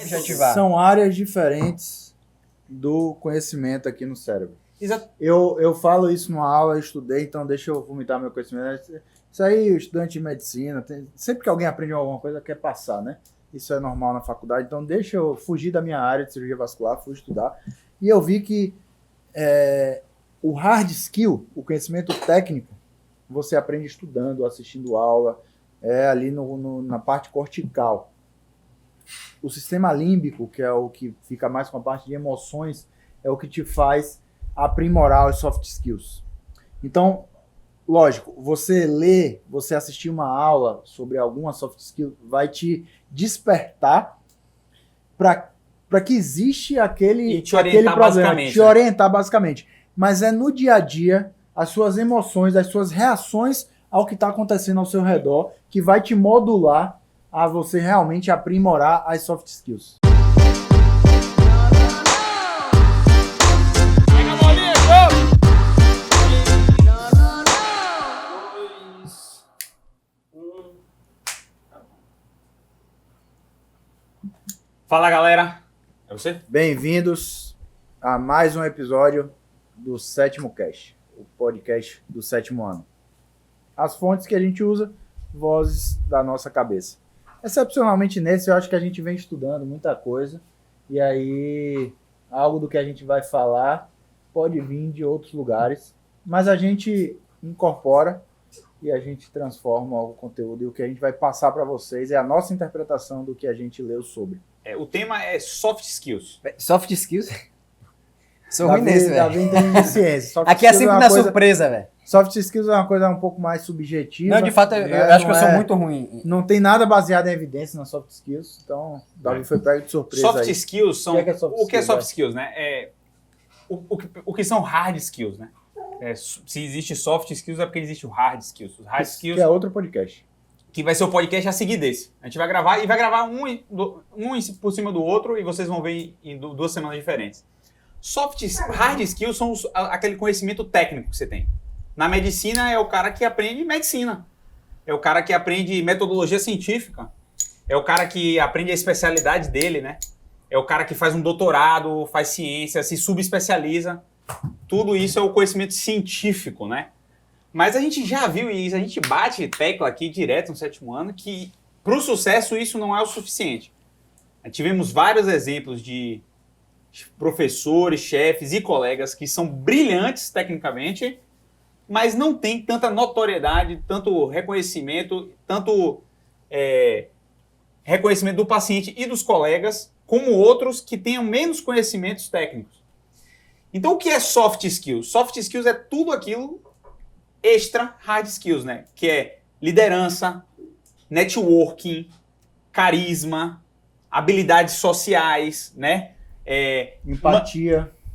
Objetivar. São áreas diferentes do conhecimento aqui no cérebro. Exato. Eu falo isso numa aula, eu estudei, então deixa eu vomitar meu conhecimento. Isso aí, o estudante de medicina, sempre que alguém aprende alguma coisa, quer passar, né? Isso é normal na faculdade, então deixa eu fugir da minha área de cirurgia vascular, fui estudar. E eu vi que o hard skill, o conhecimento técnico, você aprende estudando, assistindo aula, ali na parte cortical. O sistema límbico, que é o que fica mais com a parte de emoções, é o que te faz aprimorar os soft skills. Então, lógico, você ler, você assistir uma aula sobre alguma soft skill vai te despertar para que existe aquele problema, basicamente, te orientar basicamente. Mas é no dia a dia, as suas emoções, as suas reações ao que está acontecendo ao seu redor, que vai te modular a você realmente aprimorar as soft skills. Fala, galera. É você? Bem-vindos a mais um episódio do Sétimo Cast, o podcast do sétimo ano. As fontes que a gente usa, vozes da nossa cabeça. Excepcionalmente nesse, eu acho que a gente vem estudando muita coisa, e aí algo do que a gente vai falar pode vir de outros lugares, mas a gente incorpora e a gente transforma o conteúdo, e o que a gente vai passar para vocês é a nossa interpretação do que a gente leu sobre. O tema é soft skills. Soft skills? Sou ruim nesse, velho. Davi entende de ciência. Soft Aqui é skills sempre uma na coisa, surpresa, velho. Soft skills é uma coisa um pouco mais subjetiva. Não, de fato, eu né? acho que eu Não sou é- muito ruim. Não tem nada baseado em evidência nas soft skills, então Davi foi pego de surpresa Soft aí. skills são... O que é soft o que é skills, soft skills, né? O que são hard skills, né? Se existe soft skills é porque existe o hard skills. Os hard skills... Que é outro podcast. Que vai ser o podcast a seguir desse. A gente vai gravar e vai gravar um por cima do outro e vocês vão ver em 2 semanas diferentes. Hard skills são aquele conhecimento técnico que você tem. Na medicina é o cara que aprende medicina. É o cara que aprende metodologia científica. É o cara que aprende a especialidade dele, né? É o cara que faz um doutorado, faz ciência, se subespecializa. Tudo isso é o conhecimento científico, né? Mas a gente já viu isso, a gente bate tecla aqui direto no sétimo ano que para o sucesso isso não é o suficiente. Tivemos vários exemplos de professores, chefes e colegas que são brilhantes tecnicamente, mas não têm tanta notoriedade, tanto reconhecimento do paciente e dos colegas, como outros que tenham menos conhecimentos técnicos. Então o que é soft skills? Soft skills é tudo aquilo extra hard skills, né? Que é liderança, networking, carisma, habilidades sociais, né?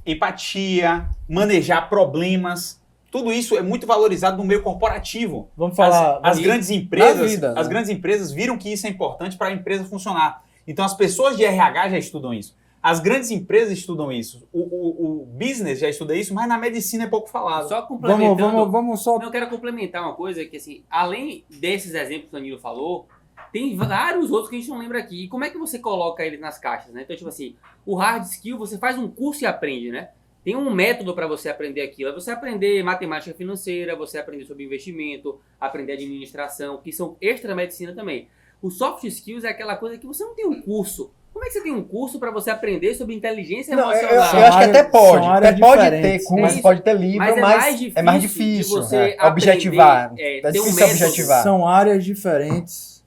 Empatia, manejar problemas. Tudo isso é muito valorizado no meio corporativo. Vamos falar... As grandes empresas, vida, né? as grandes empresas viram que isso é importante para a empresa funcionar. Então as pessoas de RH já estudam isso. As grandes empresas estudam isso. O business já estuda isso, mas na medicina é pouco falado. Só complementando. Vamos só... Eu quero complementar uma coisa que, assim, além desses exemplos que o Danilo falou, tem vários outros que a gente não lembra aqui. E como é que você coloca eles nas caixas, né? Então, tipo assim, o hard skill, você faz um curso e aprende, né? Tem um método para você aprender aquilo. É você aprender matemática financeira, você aprender sobre investimento, aprender administração, que são extra medicina também. O soft skills é aquela coisa que você não tem um curso. Como é que você tem um curso para você aprender sobre inteligência emocional? Eu acho que até pode. São áreas Até pode ter diferentes. curso, pode ter livro, Mas mas é mais de difícil você né? aprender, Objetivar. É ter um difícil método. objetivar. São áreas diferentes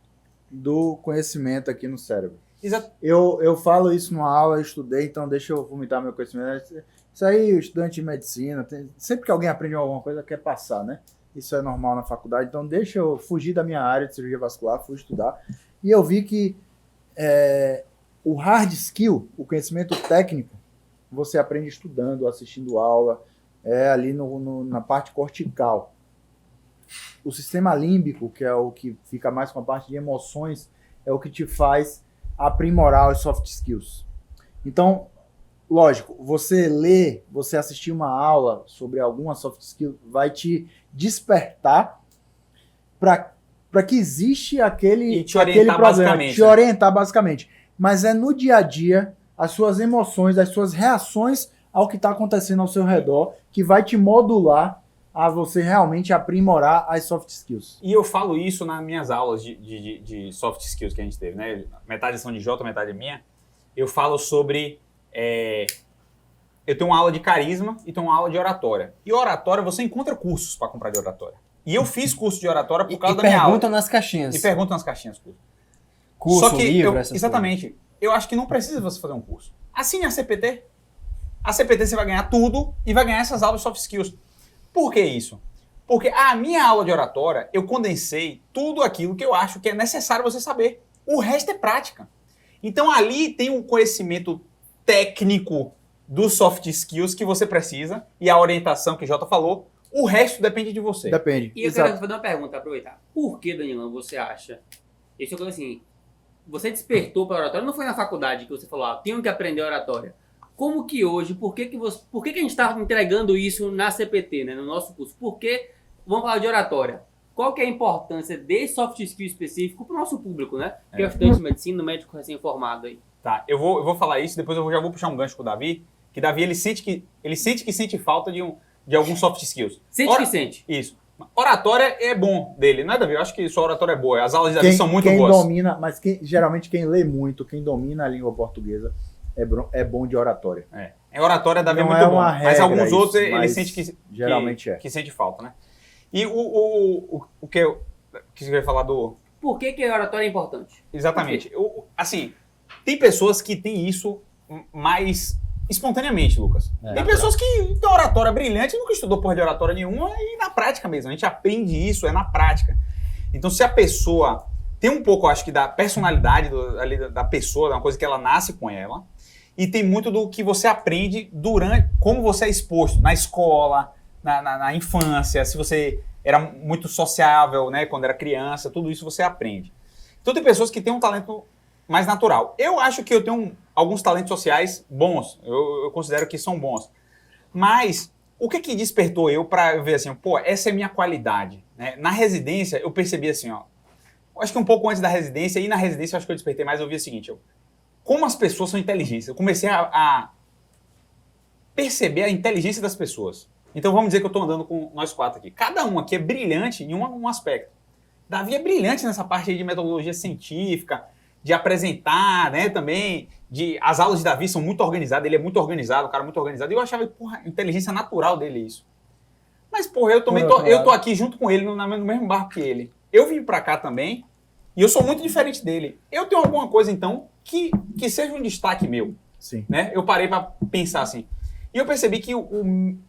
do conhecimento aqui no cérebro. Exato. Eu falo isso numa aula, eu estudei, então deixa eu vomitar meu conhecimento. Isso aí, o estudante de medicina, sempre que alguém aprende alguma coisa, quer passar, né? Isso é normal na faculdade, então deixa eu fugir da minha área de cirurgia vascular, fui estudar. E eu vi que o hard skill, o conhecimento técnico, você aprende estudando, assistindo aula, ali na parte cortical. O sistema límbico, que é o que fica mais com a parte de emoções, é o que te faz aprimorar os soft skills. Então, lógico, você ler, você assistir uma aula sobre alguma soft skill vai te despertar para que existe aquele E te orientar problema, basicamente, te orientar basicamente. mas é no dia a dia, as suas emoções, as suas reações ao que está acontecendo ao seu redor, que vai te modular a você realmente aprimorar as soft skills. E eu falo isso nas minhas aulas de soft skills que a gente teve, né? Metade são de Jota, metade é minha. Eu falo sobre... eu tenho uma aula de carisma e tenho uma aula de oratória. E oratória, você encontra cursos para comprar de oratória. E eu fiz curso de oratória por causa da minha aula. E perguntam nas caixinhas. E perguntam nas caixinhas. Curso, Só que livro, essas exatamente. Eu acho que não precisa você fazer um curso. Assine a CPT. A CPT você vai ganhar tudo e vai ganhar essas aulas de soft skills. Por que isso? Porque a minha aula de oratória, eu condensei tudo aquilo que eu acho que é necessário você saber. O resto é prática. Então ali tem um conhecimento técnico dos soft skills que você precisa e a orientação que o Jota falou. O resto depende de você. Depende. E eu quero fazer uma pergunta, aproveitar. Por que, Danilão, você acha... Isso é coisa assim... Você despertou para a oratória, não foi na faculdade que você falou, tenho que aprender oratória. Como que hoje, por que a gente está entregando isso na CPT, né, no nosso curso? Por que, vamos falar de oratória, qual que é a importância desse soft skill específico para o nosso público, né? Que é o estudante de medicina, médico recém-formado aí. Tá, eu vou falar isso, depois eu já vou puxar um gancho com o Davi, que Davi ele sente que sente falta de alguns soft skills. Que sente. Isso. Oratória é bom dele, não é, Davi? Eu acho que sua oratória é boa. As aulas de Davi são muito quem boas. Domina, mas geralmente quem lê muito, quem domina a língua portuguesa, é bom de oratória. É oratória, Davi Não é muito é bom. uma Mas regra alguns outros isso, ele mas sente que geralmente que sente falta, né? E o que eu ia falar do... Por que a oratória é importante? Exatamente. Assim, tem pessoas que têm isso mais espontaneamente, Lucas. Tem pessoas que têm oratória brilhante, nunca estudou porra de oratória nenhuma, e na prática mesmo. A gente aprende isso, é na prática. Então, se a pessoa tem um pouco, acho que, da personalidade da pessoa, uma coisa que ela nasce com ela, e tem muito do que você aprende durante, como você é exposto na escola, na infância, se você era muito sociável, né, quando era criança, tudo isso você aprende. Então, tem pessoas que têm um talento mais natural. Eu acho que eu tenho alguns talentos sociais bons, eu considero que são bons. Mas o que despertou eu para ver assim, pô, essa é a minha qualidade, né? Na residência eu percebi assim, ó, acho que um pouco antes da residência, e na residência eu acho que eu despertei mais, eu vi o seguinte, como as pessoas são inteligentes. Eu comecei a perceber a inteligência das pessoas. Então vamos dizer que eu estou andando com nós quatro aqui. Cada um aqui é brilhante em um aspecto. Davi é brilhante nessa parte aí de metodologia científica, de apresentar, né, também, as aulas de Davi são muito organizadas, ele é muito organizado, um cara muito organizado, e eu achava, porra, inteligência natural dele isso. Mas, porra, eu tô aqui junto com ele, no mesmo barco que ele. Eu vim pra cá também, e eu sou muito diferente dele. Eu tenho alguma coisa, então, que seja um destaque meu. Sim. Né? Eu parei pra pensar assim. E eu percebi que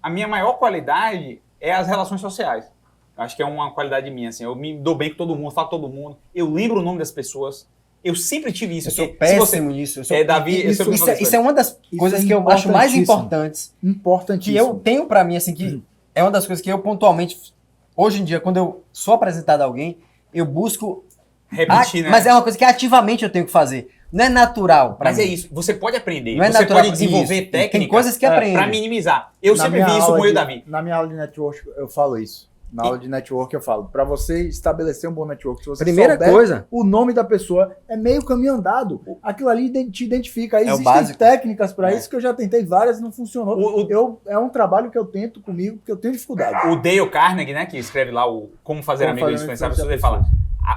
a minha maior qualidade é as relações sociais. Eu acho que é uma qualidade minha, assim, eu me dou bem com todo mundo, falo com todo mundo, eu lembro o nome das pessoas. Eu sempre tive isso. Eu sou péssimo nisso. Davi, isso é uma das coisas que eu acho mais importantes. Importantíssimo. Que eu tenho pra mim, assim, que é uma das coisas que eu pontualmente, hoje em dia, quando eu sou apresentado a alguém, eu busco repetir, né? Mas é uma coisa que ativamente eu tenho que fazer. Não é natural pra mim. Mas é isso. Você pode aprender. Não é você natural, pode desenvolver técnicas. Tem coisas que aprende. Pra minimizar. Eu sempre vi isso com o Davi. Na minha aula de network eu falo isso. Na aula de network eu falo, para você estabelecer um bom network, se você primeira souber coisa, o nome da pessoa, é meio caminho andado. Aquilo ali te identifica. Existem básico. técnicas para isso que eu já tentei várias e não funcionou. É um trabalho que eu tento comigo, porque eu tenho dificuldade. O Dale Carnegie, né, que escreve lá o Como Fazer Amigos Indispensáveis, ele fala,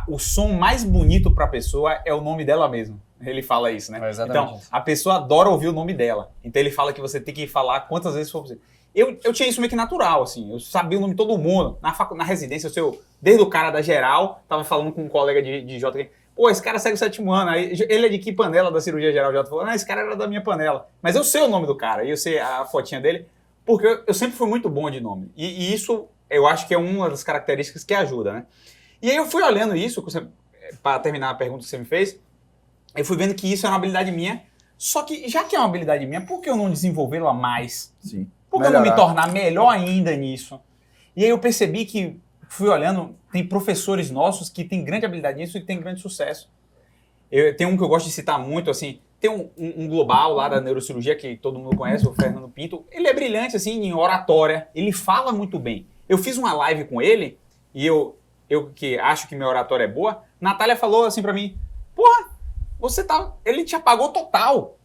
o som mais bonito para a pessoa é o nome dela mesmo. Ele fala isso, né? Então, a pessoa adora ouvir o nome dela. Então ele fala que você tem que falar quantas vezes for possível. Eu tinha isso meio que natural, assim, eu sabia o nome de todo mundo. Na residência, desde o cara da geral, tava falando com um colega de Jota, pô, esse cara segue o 7º ano, aí, ele é de que panela da cirurgia geral? Jota falou, não, esse cara era da minha panela. Mas eu sei o nome do cara, e eu sei a fotinha dele, porque eu sempre fui muito bom de nome. E isso, eu acho que é uma das características que ajuda, né? E aí eu fui olhando isso, para terminar a pergunta que você me fez, eu fui vendo que isso é uma habilidade minha, só que já que é uma habilidade minha, por que eu não desenvolvê-la mais? Sim. Por que eu não me tornar melhor ainda nisso? E aí eu percebi que, fui olhando, tem professores nossos que têm grande habilidade nisso e têm grande sucesso. Tem um que eu gosto de citar muito, assim, tem um global lá da neurocirurgia que todo mundo conhece, o Fernando Pinto. Ele é brilhante, assim, em oratória, ele fala muito bem. Eu fiz uma live com ele, e eu que acho que minha oratória é boa, Natália falou assim pra mim, porra, ele te apagou total.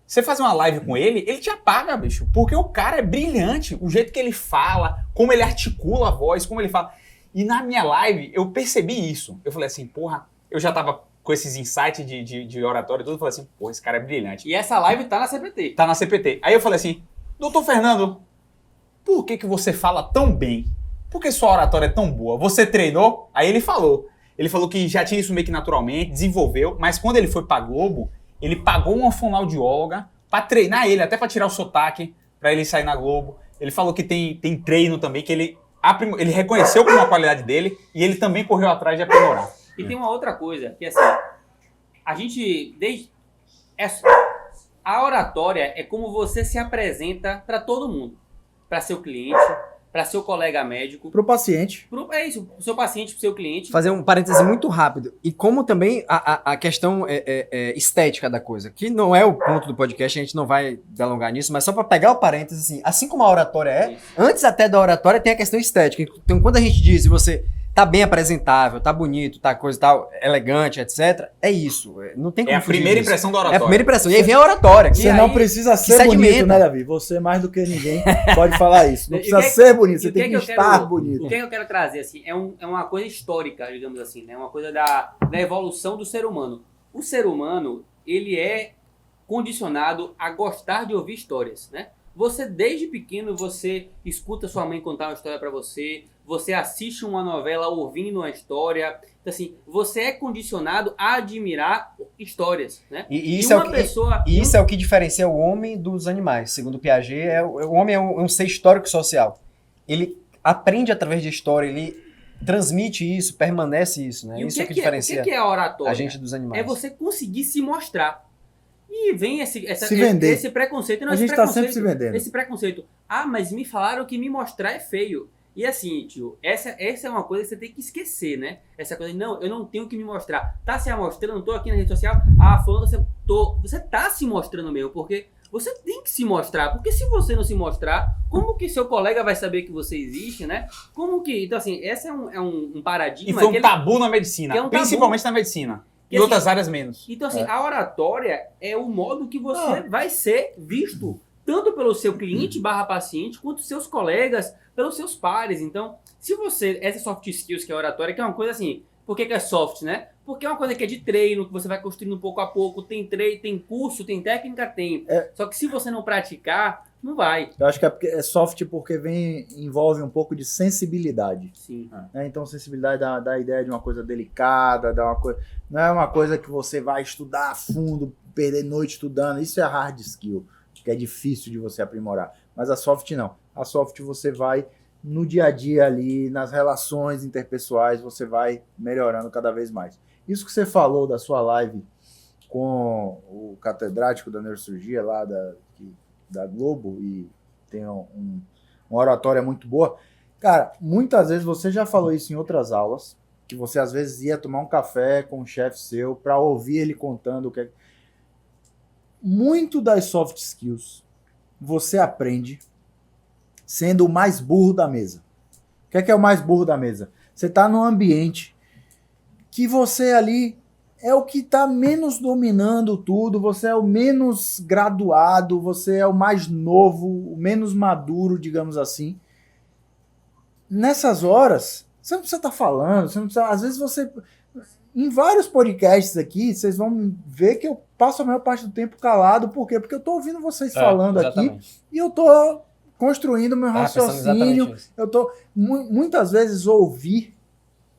Você faz uma live com ele te apaga, bicho. Porque o cara é brilhante. O jeito que ele fala, como ele articula a voz, como ele fala. E na minha live, eu percebi isso. Eu falei assim, porra, eu já tava com esses insights de oratório e tudo. Eu falei assim, porra, esse cara é brilhante. E essa live tá na CPT. Tá na CPT. Aí eu falei assim, doutor Fernando, por que você fala tão bem? Por que sua oratória é tão boa? Você treinou? Aí ele falou. Ele falou que já tinha isso meio que naturalmente, desenvolveu, mas quando ele foi pra Globo, ele pagou uma fonoaudióloga pra treinar ele, até pra tirar o sotaque, pra ele sair na Globo. Ele falou que tem treino também, que ele reconheceu como a qualidade dele e ele também correu atrás de aprimorar. E tem uma outra coisa, que assim, a gente, a oratória é como você se apresenta para todo mundo. Para seu cliente, para seu colega médico. Pro paciente. É isso, pro seu paciente, pro seu cliente. Fazer um parêntese muito rápido. E como também a questão estética da coisa, que não é o ponto do podcast, a gente não vai delongar nisso, mas só para pegar o parêntese, assim como a oratória Isso. antes até da oratória tem a questão estética. Então, quando a gente diz, se você tá bem apresentável, tá bonito, tá coisa tal, elegante, etc., é isso. Não tem como É a fugir primeira disso. impressão da É a oratória. primeira impressão. E aí vem a oratória. Você que não aí- precisa ser sedimenta. bonito, né, Davi? Você mais do que ninguém pode falar isso. Não E o precisa que- ser bonito, você e o tem que que eu estar quero- bonito. O que eu quero trazer, assim, é uma coisa histórica, digamos assim, né? Uma coisa da evolução do ser humano. O ser humano, ele é condicionado a gostar de ouvir histórias, né? Você, desde pequeno, você escuta sua mãe contar uma história pra você, você assiste uma novela ouvindo uma história. Então, assim, você é condicionado a admirar histórias, né? E isso, é o uma que, pessoa... e isso é o que diferencia o homem dos animais. Segundo Piaget, o homem é um ser histórico-social. Ele aprende através de história, ele transmite isso, permanece isso, né? E Isso é o que o diferencia que é a oratória? a gente dos animais. É você conseguir se mostrar. E vem esse vender. esse preconceito. Não, A esse gente tá preconceito, sempre se vendendo. Esse preconceito. Ah, mas me falaram que me mostrar é feio. E assim, tio, essa é uma coisa que você tem que esquecer, né? Essa coisa de, não, eu não tenho que me mostrar. Tá se amostrando, tô aqui na rede social. Ah, falando, você tá se mostrando mesmo, porque você tem que se mostrar. Porque se você não se mostrar, como que seu colega vai saber que você existe, né? Como que... Então, assim, esse é um paradigma... E foi um que ele- tabu na medicina, que é um principalmente na medicina. E Em assim, outras áreas menos. Então, assim, a oratória é o modo que você vai ser visto, tanto pelo seu cliente / paciente, quanto seus colegas, pelos seus pares. Então, se você... Essas soft skills que é a oratória, que é uma coisa assim... Por que é soft, né? Porque é uma coisa que é de treino, que você vai construindo pouco a pouco. Tem treino, tem curso, tem técnica, tem. Só que se você não praticar, não vai. Eu acho que é soft porque envolve um pouco de sensibilidade. Sim. Né? Então, sensibilidade dá a ideia de uma coisa delicada, não é uma coisa que você vai estudar a fundo, perder noite estudando. Isso é hard skill, que é difícil de você aprimorar. Mas a soft não. A soft você vai no dia a dia ali, nas relações interpessoais, você vai melhorando cada vez mais. Isso que você falou da sua live com o catedrático da neurocirurgia lá da Globo, e tem uma oratória muito boa. Cara, muitas vezes você já falou isso em outras aulas, que você às vezes ia tomar um café com um chefe seu para ouvir ele contando o que é. Muito das soft skills você aprende sendo o mais burro da mesa. O que é o mais burro da mesa? Você está num ambiente que você ali é o que está menos dominando tudo, você é o menos graduado, você é o mais novo, o menos maduro, digamos assim. Nessas horas, você não precisa estar falando, você não precisa, às vezes você... Em vários podcasts aqui, vocês vão ver que eu passo a maior parte do tempo calado. Por quê? Porque eu estou ouvindo vocês falando aqui e eu estou construindo meu raciocínio. Eu tô muitas vezes ouvir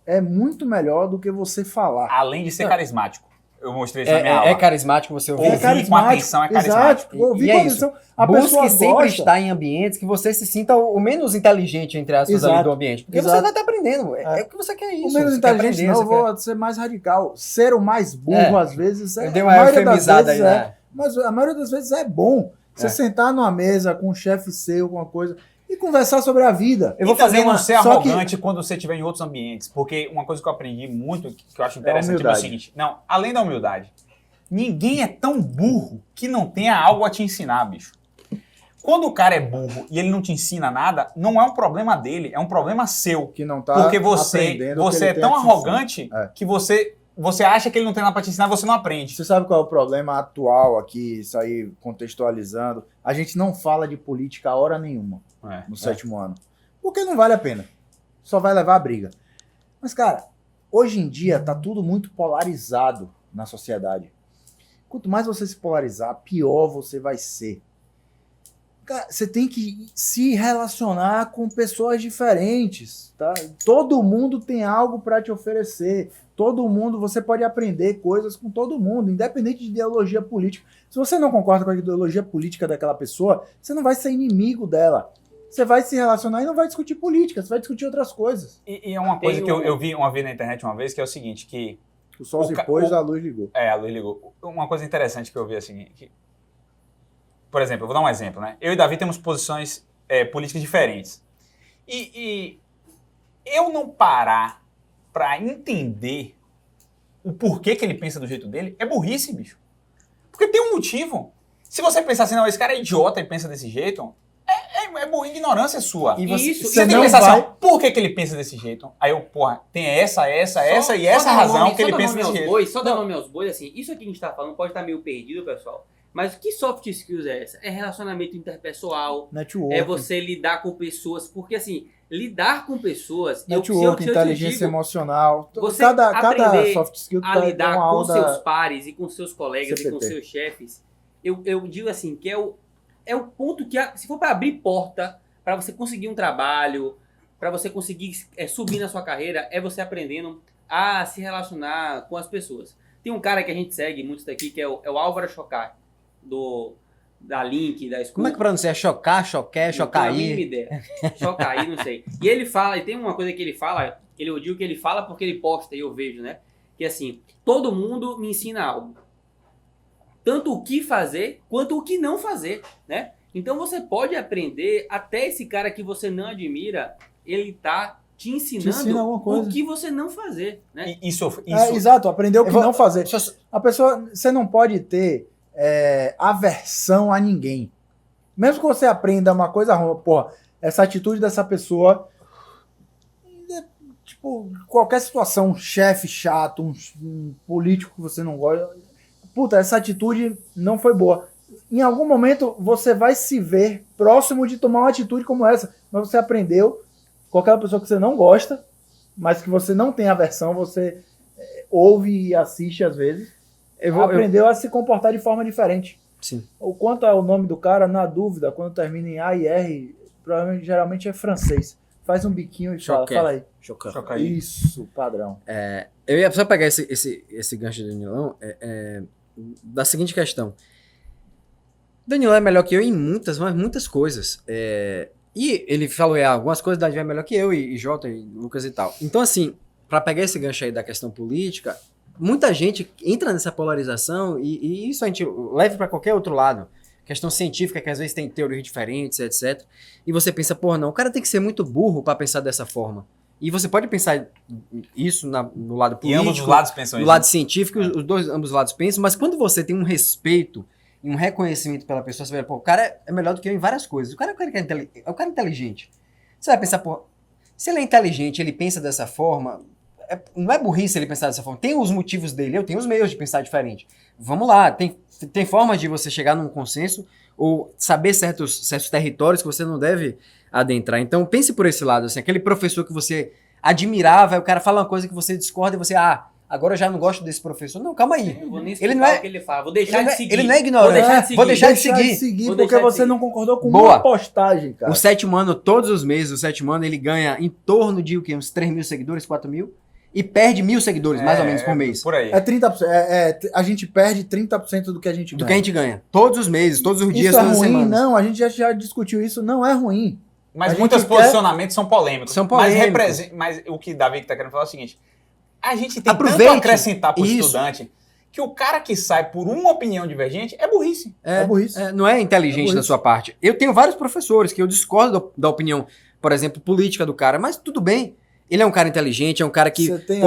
é muito melhor do que você falar. Além de ser carismático. Eu mostrei isso na minha aula. É carismático você ouvir. Ouvir com atenção é carismático. Exato, ouvir E com é atenção. A pessoa Busque sempre gosta. estar em ambientes que você se sinta o menos inteligente, entre aspas, ali Exato. do ambiente. Porque Exato. você vai estar aprendendo. É o que você quer isso. O menos você quer inteligente, aprender, não, eu você vou ser mais radical. Ser o mais burro, às vezes, Eu é. dei a uma maioria das eufemizada aí, vezes né? Mas a maioria das vezes é bom. Você sentar numa mesa com um chefe seu, alguma coisa, e conversar sobre a vida. Eu vou fazer não ser Só que- arrogante quando você estiver em outros ambientes. Porque uma coisa que eu aprendi muito, que eu acho interessante, é o humildade. seguinte. Não, além da humildade, ninguém é tão burro que não tenha algo a te ensinar, bicho. Quando o cara é burro e ele não te ensina nada, não é um problema dele, é um problema seu. Que não tá Porque você aprendendo o que é ele tem tão a te ensinar. arrogante É. que você você acha que ele não tem nada pra te ensinar, você não aprende. Você sabe qual é o problema atual aqui, isso aí contextualizando? A gente não fala de política a hora nenhuma no 7º ano. Porque não vale a pena. Só vai levar a briga. Mas, cara, hoje em dia tá tudo muito polarizado na sociedade. Quanto mais você se polarizar, pior você vai ser. Cara, você tem que se relacionar com pessoas diferentes, tá? Todo mundo tem algo para te oferecer. Todo mundo, você pode aprender coisas com todo mundo, independente de ideologia política. Se você não concorda com a ideologia política daquela pessoa, você não vai ser inimigo dela. Você vai se relacionar e não vai discutir política, você vai discutir outras coisas. E é uma coisa que eu vi na internet uma vez, que é o seguinte, que... O sol se pôs, a luz ligou. A luz ligou. Uma coisa interessante que eu vi é o seguinte, por exemplo, eu vou dar um exemplo, né? Eu e Davi temos posições políticas diferentes. E eu não parar pra entender o porquê que ele pensa do jeito dele é burrice, bicho. Porque tem um motivo. Se você pensar assim, não, esse cara é idiota e pensa desse jeito, é boa ignorância sua. E você tem que pensar assim, ó, por que ele pensa desse jeito? Aí eu, porra, tem essa razão que ele pensa desse jeito. Só dar nome aos bois, assim, isso aqui que a gente tá falando pode estar meio perdido, pessoal. Mas que soft skills é essa? É relacionamento interpessoal, network. É você lidar com pessoas, porque assim, lidar com pessoas... Network, inteligência emocional, você cada soft skill a lidar com seus pares e com seus colegas e com seus chefes, eu digo assim, que é o ponto que, se for para abrir porta, para você conseguir um trabalho, para você conseguir subir na sua carreira, é você aprendendo a se relacionar com as pessoas. Tem um cara que a gente segue muito daqui, que é o Álvaro Chocar, da Link, da School. Como é que pronuncia? Chocar, choqué, chocaí? Não tenho a mínima ideia. Chocaí, não sei. E ele fala, e tem uma coisa que ele fala, eu digo que ele fala porque ele posta e eu vejo, né? Que assim, todo mundo me ensina algo. Tanto o que fazer, quanto o que não fazer, né? Então você pode aprender, até esse cara que você não admira, ele tá te ensinando o que você não fazer, né? Exato, aprender o que não fazer. A pessoa, você não pode ter aversão a ninguém. Mesmo que você aprenda uma coisa ruim, porra, essa atitude dessa pessoa, tipo, qualquer situação, um chefe chato, um político que você não gosta, puta, essa atitude não foi boa. Em algum momento você vai se ver próximo de tomar uma atitude como essa, mas você aprendeu com aquela pessoa que você não gosta, mas que você não tem aversão, você ouve e assiste às vezes, aprendeu a se comportar de forma diferente. Sim. O quanto é o nome do cara, na dúvida, quando termina em A e R, provavelmente geralmente é francês. Faz um biquinho e fala aí. Chocar. Isso, padrão. Eu ia só pegar esse gancho do Danilão da seguinte questão. Danilão é melhor que eu em muitas coisas. E ele falou algumas coisas, Davi é melhor que eu, e Jota, e Lucas e tal. Então, assim, para pegar esse gancho aí da questão política, muita gente entra nessa polarização e isso a gente leva para qualquer outro lado. Questão científica, que às vezes tem teorias diferentes, etc. E você pensa, porra, não, o cara tem que ser muito burro para pensar dessa forma. E você pode pensar isso no lado político, e ambos os lados pensam no lado científico, ambos os lados pensam, mas quando você tem um respeito e um reconhecimento pela pessoa, você vai, pô, o cara é melhor do que eu em várias coisas. O cara é um cara inteligente. Você vai pensar, pô, se ele é inteligente, ele pensa dessa forma, não é burrice ele pensar dessa forma. Tem os motivos dele, eu tenho os meios de pensar diferente. Vamos lá, tem formas de você chegar num consenso ou saber certos territórios que você não deve adentrar. Então pense por esse lado, assim, aquele professor que você admirava, aí o cara fala uma coisa que você discorda e você, agora eu já não gosto desse professor. Não, calma aí. Eu vou nem ele não é o que ele fala, vou deixar de seguir. Ele não é ignorante. Vou deixar de seguir. Porque você não concordou com uma postagem, cara. O 7º ano, todos os meses, o 7º ano, ele ganha em torno de uns 3 mil seguidores, 4 mil, e perde 1.000 seguidores, mais ou menos, por mês. Por aí. É 30%. A gente perde 30% do que a gente ganha. Do que a gente ganha. Todos os meses, todos os dias, todas as semanas. Isso é ruim? Não, a gente já discutiu isso, não é ruim. Mas muitos posicionamentos são polêmicos. Mas o que Davi está querendo falar é o seguinte, a gente tem tanto a acrescentar para o estudante que o cara que sai por uma opinião divergente é burrice. É burrice. Não é inteligente da sua parte. Eu tenho vários professores que eu discordo da opinião, por exemplo, política do cara, mas tudo bem. Ele é um cara inteligente, é um cara que... Você tem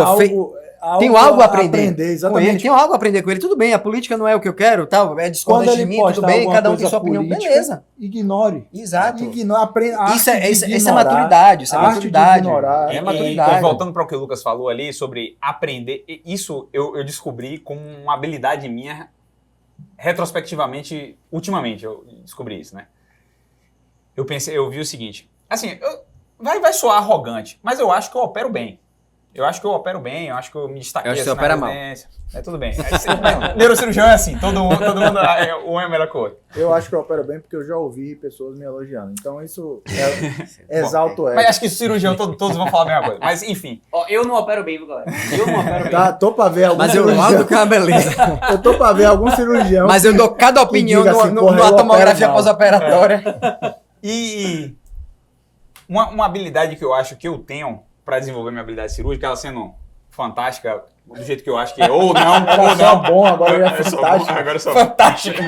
tenho algo a aprender com ele, exatamente. tenho algo a aprender com ele. Tudo bem, a política não é o que eu quero, tal, é Quando discordante de ele mim, tudo postar bem, alguma cada um tem coisa sua opinião, política, beleza. Ignore. Exato. Isso é maturidade, isso é maturidade. ignorar. É maturidade. E voltando para o que o Lucas falou ali sobre aprender, isso eu descobri como uma habilidade minha retrospectivamente, ultimamente eu descobri isso, né? Eu vi o seguinte, assim, vai soar arrogante, mas eu acho que eu opero bem. Eu acho que eu acho que eu me destaquei. Eu acho que assim, você opera na mal. residência. É tudo bem. Neurocirurgião é assim, todo mundo um é melhor que o outro. Eu acho que eu opero bem porque eu já ouvi pessoas me elogiando. Então isso exalto Mas acho que cirurgião todos vão falar a mesma coisa. Mas enfim. Ó, eu não opero bem, viu, galera? Eu não opero bem. Tá, tô pra ver algum Mas eu mando que é uma beleza. Eu tô pra ver algum cirurgião. Mas eu dou cada opinião diga assim, numa eu tomografia opero mal. pós-operatória. E uma habilidade que eu acho que eu tenho para desenvolver minha habilidade cirúrgica, ela sendo fantástica, do jeito que eu acho que é, ou Era só bom, agora já é Eu sou bom, fantástico. agora eu sou Fantástica.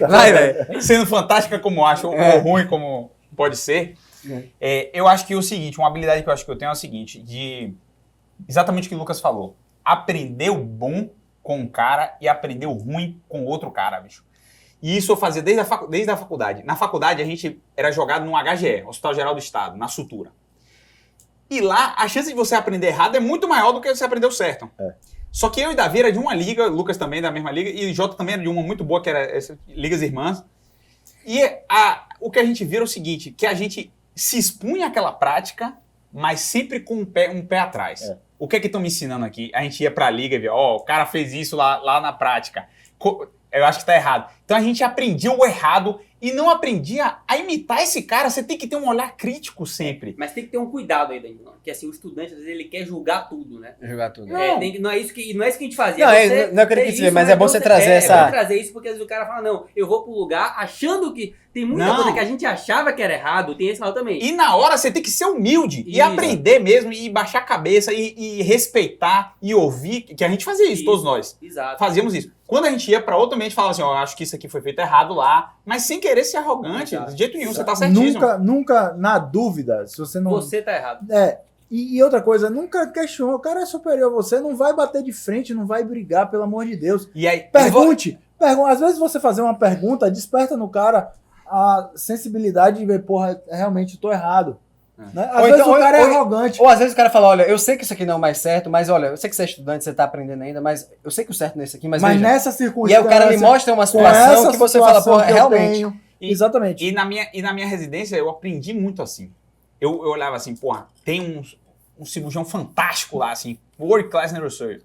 Vai, velho. sendo fantástica como acho, ou ruim como pode ser, eu acho que é o seguinte, uma habilidade que eu acho que eu tenho é o seguinte, de exatamente o que o Lucas falou, aprender o bom com um cara e aprender o ruim com outro cara, bicho. E isso eu fazia desde a faculdade. Na faculdade a gente era jogado no HGE, Hospital Geral do Estado, na sutura. E lá a chance de você aprender errado é muito maior do que você aprender o certo. Só que eu e Davi era de uma liga, o Lucas também da mesma liga, e o Jota também era de uma muito boa, que era essa, Ligas Irmãs. E o que a gente vira é o seguinte, que a gente se expunha àquela prática, mas sempre com um pé atrás. O que é que estão me ensinando aqui? A gente ia pra liga e via, o cara fez isso lá na prática. Eu acho que tá errado. Então a gente aprendia o errado e não aprendia a imitar esse cara. Você tem que ter um olhar crítico sempre. Mas tem que ter um cuidado aí, Danilo. Porque assim, o estudante, às vezes, ele quer julgar tudo, né? Jogar tudo. Não é isso que a gente fazia. Não, Você não é o que eu ter queria dizer, isso, mas é bom você trazer essa... É bom trazer isso porque às vezes o cara fala, não, eu vou pro lugar achando que... Tem muita Não. coisa que a gente achava que era errado, tem esse lado também. E na hora você tem que ser humilde e Isso. aprender mesmo, e baixar a cabeça e respeitar e ouvir, que a gente fazia isso, todos nós. Exato. Fazíamos isso. Quando a gente ia pra outro ambiente, falava assim, eu acho que isso aqui foi feito errado lá, mas sem querer ser arrogante, Exato. de jeito nenhum, você tá certíssimo. Nunca, na dúvida, se você não... Você tá errado. E outra coisa, nunca questiona, o cara é superior a você, não vai bater de frente, não vai brigar, pelo amor de Deus. E aí, Pergunte. Às vezes você fazer uma pergunta, desperta no cara a sensibilidade de ver, porra, realmente tô errado. Né? Às Ou vezes então- o cara é ou- arrogante. Ou às vezes o cara fala, olha, eu sei que isso aqui não é o mais certo, mas olha, eu sei que você é estudante, você tá aprendendo ainda, mas eu sei que o certo não é isso aqui, mas veja. nessa E circunstância... aí o cara me mostra uma com situação essa que você fala, situação porra, que eu realmente. tenho. E- Exatamente. E na minha residência eu aprendi muito assim. Eu olhava assim, porra, tem um cirurgião fantástico lá, assim, world class neurosurgeon.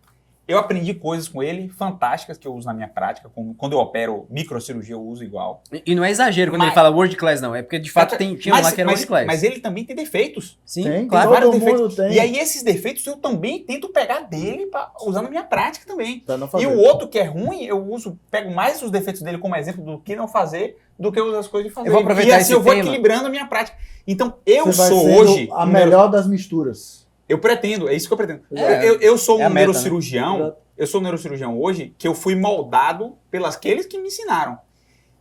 Eu aprendi coisas com ele fantásticas que eu uso na minha prática, como quando eu opero microcirurgia eu uso igual. E não é exagero quando Mas- ele fala world class, não. É porque de fato tinha lá que era world class. Mas ele também tem defeitos. Sim, Tem, claro. vários todo mundo defeitos. tem. E aí esses defeitos eu também tento pegar dele pra usar na minha prática também. Pra não fazer. E o outro que é ruim, pego mais os defeitos dele como exemplo do que não fazer, do que as coisas de fazer. Eu vou aproveitar e assim esse eu vou tema. equilibrando a minha prática. Então eu Você vai sou sendo hoje a melhor das misturas. Eu pretendo, é isso que eu pretendo. É, Eu sou é a um meta, neurocirurgião, Exato. eu sou um neurocirurgião hoje que eu fui moldado pelas aqueles que me ensinaram.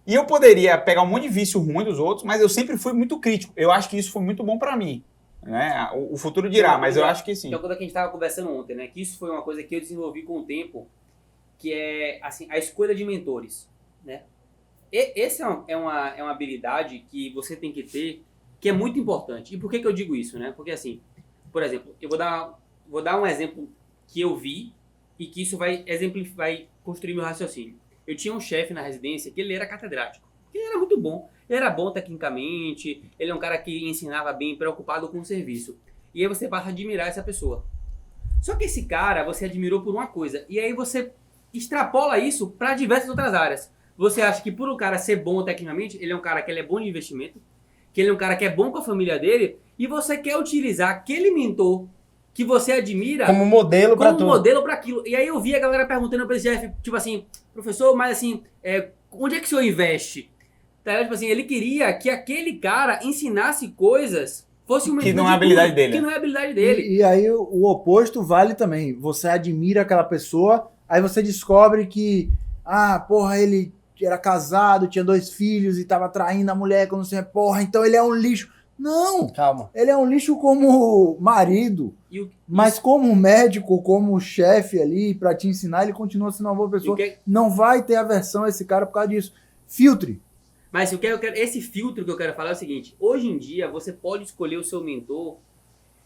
E eu poderia pegar um monte de vício ruim dos outros, mas eu sempre fui muito crítico. Eu acho que isso foi muito bom pra mim. Né? O futuro dirá, mas eu acho que sim. Que é uma coisa que a gente estava conversando ontem, né? Que isso foi uma coisa que eu desenvolvi com o tempo, que é assim, a escolha de mentores, né? Essa é uma habilidade que você tem que ter, que é muito importante. E por que eu digo isso, né? Porque assim, por exemplo, eu vou dar um exemplo que eu vi e que isso vai construir meu raciocínio. Eu tinha um chefe na residência que ele era catedrático. Ele era muito bom. Ele era bom tecnicamente, ele é um cara que ensinava bem, preocupado com o serviço. E aí você passa a admirar essa pessoa. Só que esse cara você admirou por uma coisa. E aí você extrapola isso para diversas outras áreas. Você acha que por um cara ser bom tecnicamente, ele é um cara que ele é bom de investimento, que ele é um cara que é bom com a família dele, e você quer utilizar aquele mentor que você admira Como modelo pra como tudo. modelo para aquilo. E aí eu vi a galera perguntando para esse chefe, tipo assim, professor, mas assim, onde é que o senhor investe? Tá, tipo assim, ele queria que aquele cara ensinasse coisas, fosse uma Que não é a habilidade dele. Que não é a habilidade dele. E aí o oposto vale também. Você admira aquela pessoa, aí você descobre que, porra, ele era casado, tinha 2 filhos e tava traindo a mulher, quando você, porra, então ele é um lixo. Não! Calma. Ele é um lixo como marido, E o, mas como médico, como chefe ali, pra te ensinar, ele continua sendo uma boa e o pessoa. que- Não vai ter aversão a esse cara por causa disso. Filtre. Mas esse filtro que eu quero falar é o seguinte: hoje em dia você pode escolher o seu mentor,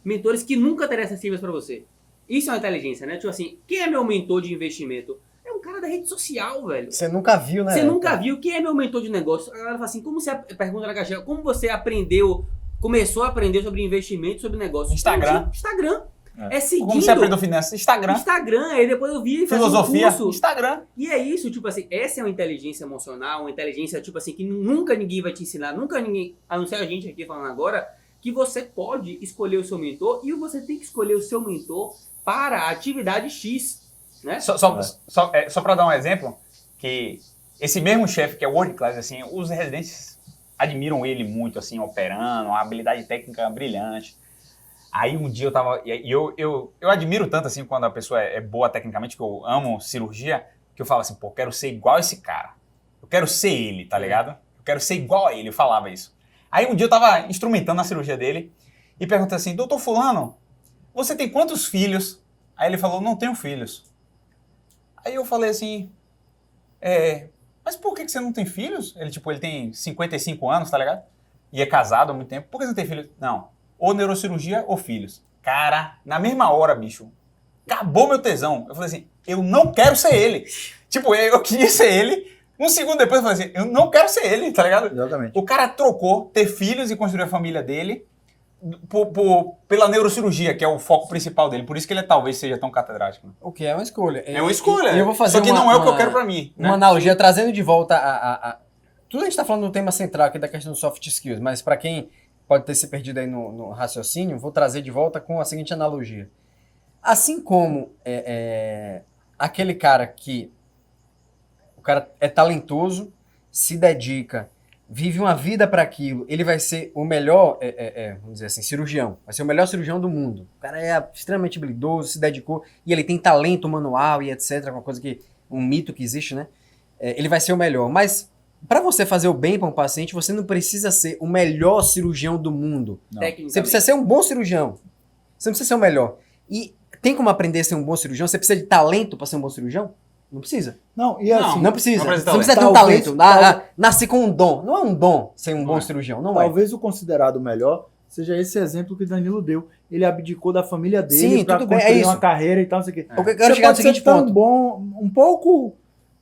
mentores que nunca terão acessíveis para você. Isso é uma inteligência, né? Tipo assim, quem é meu mentor de investimento? É um cara da rede social, velho. Você nunca viu, né? Você nunca viu quem é meu mentor de negócio? A galera fala assim, como você pergunta na caixinha, como você aprendeu, começou a aprender sobre investimento, sobre negócio? Instagram. Instagram. É seguindo. Como você aprendeu finanças? Instagram. Instagram, aí depois eu vi fazer um Filosofia? curso. Instagram. E é isso, tipo assim, essa é uma inteligência emocional, uma inteligência, tipo assim, que nunca ninguém vai te ensinar, nunca ninguém, a não ser a gente aqui falando agora, que você pode escolher o seu mentor e você tem que escolher o seu mentor para a atividade X, né? Só para dar um exemplo, que esse mesmo chefe que é world class, assim, os residentes admiram ele muito, assim, operando, uma habilidade técnica brilhante. Aí um dia eu tava, e eu admiro tanto, assim, quando a pessoa é boa tecnicamente, que eu amo cirurgia, que eu falo assim, pô, quero ser igual a esse cara. Eu quero ser ele, tá ligado? Eu quero ser igual a ele, eu falava isso. Aí um dia eu tava instrumentando a cirurgia dele e perguntei assim, doutor fulano, você tem quantos filhos? Aí ele falou, não tenho filhos. Aí eu falei assim, mas por que você não tem filhos? Ele tem 55 anos, tá ligado? E é casado há muito tempo. Por que você não tem filhos? Não. Ou neurocirurgia ou filhos. Cara, na mesma hora, bicho, acabou meu tesão. Eu falei assim, eu não quero ser ele. Tipo, eu queria ser ele. Um segundo depois eu falei assim, eu não quero ser ele, tá ligado? Exatamente. O cara trocou ter filhos e construir a família dele pela neurocirurgia, que é o foco principal dele. Por isso que ele talvez seja tão catedrático. Né? O que é uma escolha. É uma escolha. E eu vou fazer Só que não é o que eu quero pra mim. Uma Né? analogia, trazendo de volta tudo a gente está falando do tema central aqui da questão do soft skills, mas para quem pode ter se perdido aí no raciocínio, vou trazer de volta com a seguinte analogia. Assim como aquele cara que o cara é talentoso, se dedica, vive uma vida para aquilo, ele vai ser o melhor, vamos dizer assim, cirurgião. Vai ser o melhor cirurgião do mundo. O cara é extremamente habilidoso, se dedicou, e ele tem talento manual e etc, uma coisa que, um mito que existe, né? Ele vai ser o melhor. Mas, para você fazer o bem para um paciente, você não precisa ser o melhor cirurgião do mundo. Você precisa ser um bom cirurgião. Você não precisa ser o melhor. E tem como aprender a ser um bom cirurgião? Você precisa de talento para ser um bom cirurgião? Não precisa. Não, e assim, Não precisa. Não Você precisa não precisa ter um talvez- talento. Nascer com um dom. Não é um dom ser um bom é. cirurgião. Não é. talvez o considerado melhor seja esse exemplo que Danilo deu. Ele abdicou da família dele Sim, pra tudo bem, construir é uma isso. carreira e tal, não sei o quê. Eu quero Você chegar no pode ser seguinte tão ponto. bom, um pouco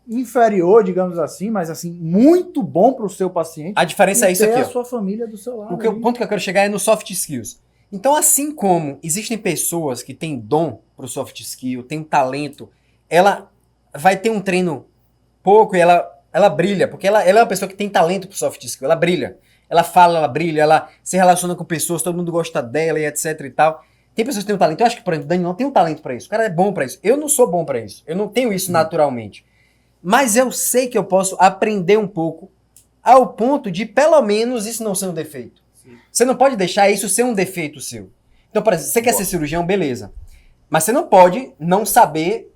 inferior, digamos assim, mas assim, muito bom pro seu paciente. A diferença é e isso ter aqui, a ó. sua família do seu lado. O ponto que eu quero chegar é no soft skills. Então, assim como existem pessoas que têm dom pro soft skill, têm um talento, ela vai ter um treino pouco e ela brilha, porque ela é uma pessoa que tem talento pro soft skill, ela brilha. Ela fala, ela brilha, ela se relaciona com pessoas, todo mundo gosta dela e etc e tal. Tem pessoas que têm um talento. Eu acho que, por exemplo, o Dani não tem um talento pra isso. O cara é bom pra isso. Eu não sou bom pra isso. Eu não tenho isso naturalmente. Mas eu sei que eu posso aprender um pouco ao ponto de, pelo menos, isso não ser um defeito. Sim. Você não pode deixar isso ser um defeito seu. Então, por exemplo, você quer ser cirurgião, beleza. Mas você não pode não saber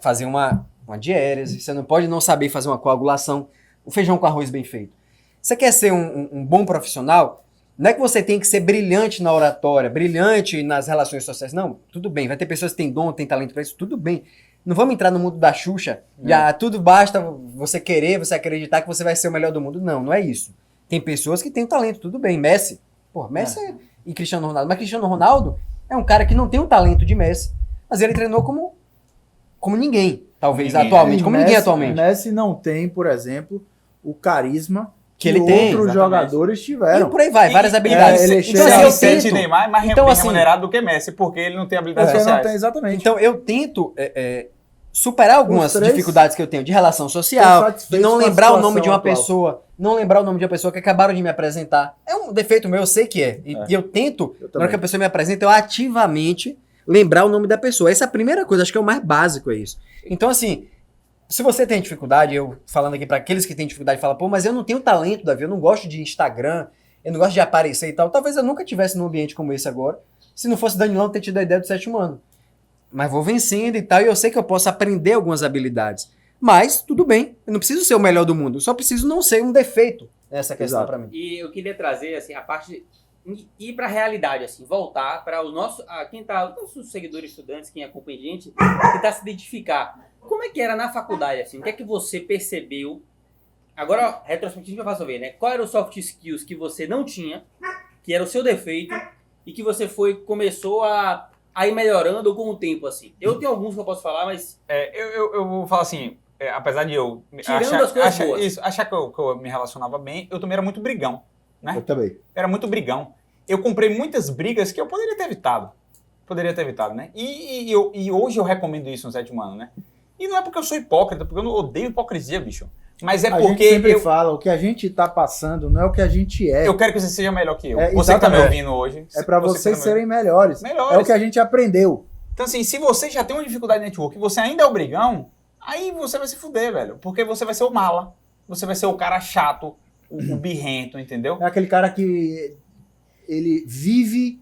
fazer uma diérese, você não pode não saber fazer uma coagulação, o feijão com arroz bem feito. Você quer ser um bom profissional, não é que você tem que ser brilhante na oratória, brilhante nas relações sociais. Não, tudo bem. Vai ter pessoas que têm dom, têm talento pra isso, tudo bem. Não vamos entrar no mundo da Xuxa, tudo basta você querer, você acreditar que você vai ser o melhor do mundo. Não, não é isso. Tem pessoas que têm talento, tudo bem. Messi, e Cristiano Ronaldo. Mas Cristiano Ronaldo é um cara que não tem o talento de Messi, mas ele treinou como ninguém, talvez, Ninguém. atualmente. Como ninguém Messi- atualmente. Messi não tem, por exemplo, o carisma Que ele tem, outros exatamente. jogadores E tiveram. por aí vai, várias habilidades. ele Então, chega assim, eu CR7 tento- Neymar é mais Então, bem assim, remunerado do que Messi, porque ele não tem habilidades Porque não sociais. tem, exatamente. Então eu tento superar algumas Os três- dificuldades que eu tenho de relação social, Tô de satisfeito não com a lembrar o nome situação de uma atual. pessoa, não lembrar o nome de uma pessoa que acabaram de me apresentar. É um defeito meu, eu sei que é. E eu tento, Eu na hora também. que a pessoa me apresenta, eu ativamente lembrar o nome da pessoa. Essa é a primeira coisa, acho que é o mais básico, é isso. Então, assim, se você tem dificuldade, eu falando aqui pra aqueles que têm dificuldade, fala, pô, mas eu não tenho talento, Davi, eu não gosto de Instagram, eu não gosto de aparecer e tal. Talvez eu nunca tivesse num ambiente como esse agora, se não fosse Danilão ter tido a ideia do 7º ano. Mas vou vencendo e tal, e eu sei que eu posso aprender algumas habilidades. Mas, tudo bem, eu não preciso ser o melhor do mundo, eu só preciso não ser um defeito nessa questão Exato. pra mim. E eu queria trazer, assim, a parte ir para a realidade, assim, voltar para os nossos seguidores, estudantes, quem acompanha a gente, tentar se identificar. Como é que era na faculdade, assim? O que é que você percebeu? Agora, retrospectivamente, eu faço ver, né? Qual era o soft skills que você não tinha, que era o seu defeito, e que você começou a ir melhorando com o tempo, assim? Eu tenho alguns que eu posso falar, mas... Eu vou falar assim, apesar de eu Tirando as coisas boas. achar que eu me relacionava bem, eu também era muito brigão, né? Eu também. Era muito brigão. Eu comprei muitas brigas que eu poderia ter evitado. Né? E hoje eu recomendo isso no 7º ano, né? E não é porque eu sou hipócrita, porque eu não odeio hipocrisia, bicho. Mas é A porque gente sempre fala, o que a gente tá passando não é o que a gente é. eu quero que você seja melhor que eu. É, Você que tá me exatamente. ouvindo hoje. É pra você vocês que tá me serem melhores. Melhores. É o que a gente aprendeu. Então, assim, se você já tem uma dificuldade de network e você ainda é o brigão, aí você vai se fuder, velho. Porque você vai ser o mala. Você vai ser o cara chato, o birrento, entendeu? É aquele cara que ele vive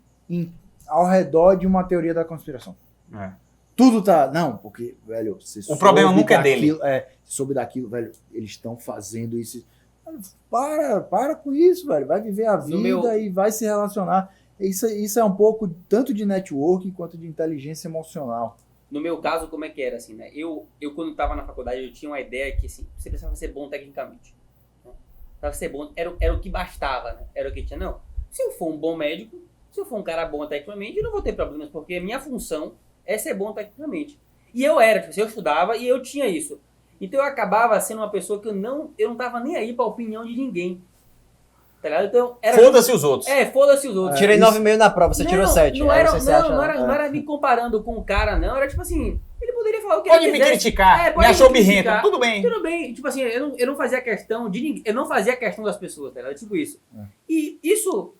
ao redor de uma teoria da conspiração. É. Tudo tá... Não, porque, velho, você O problema nunca é dele. Soube daquilo, velho, eles estão fazendo isso. Para com isso, velho. Vai viver a vida e vai se relacionar. Isso é um pouco tanto de networking quanto de inteligência emocional. No meu caso, como é que era, assim, né? Eu quando estava na faculdade, eu tinha uma ideia que, assim, você precisava ser bom tecnicamente. Né? Para ser bom, era o que bastava, né? Era o que tinha. Não, se eu for um bom médico, se eu for um cara bom tecnicamente, eu não vou ter problemas, porque a minha função é ser bom tecnicamente. E eu era, tipo, eu estudava e eu tinha isso. Então eu acabava sendo uma pessoa que eu não tava nem aí pra opinião de ninguém. Tá ligado? Então, Foda-se os outros. Foda-se os outros. Tirei 9,5 na prova, você tirou 7. Não era me comparando com o cara, não. Era tipo assim, ele poderia falar o que ele Pode me quisesse. criticar, Pode me achou criticar. birrento, tudo bem. Tudo bem. Tipo assim, eu não fazia questão de ninguém. Eu não fazia questão das pessoas, tá ligado? Tipo isso. E isso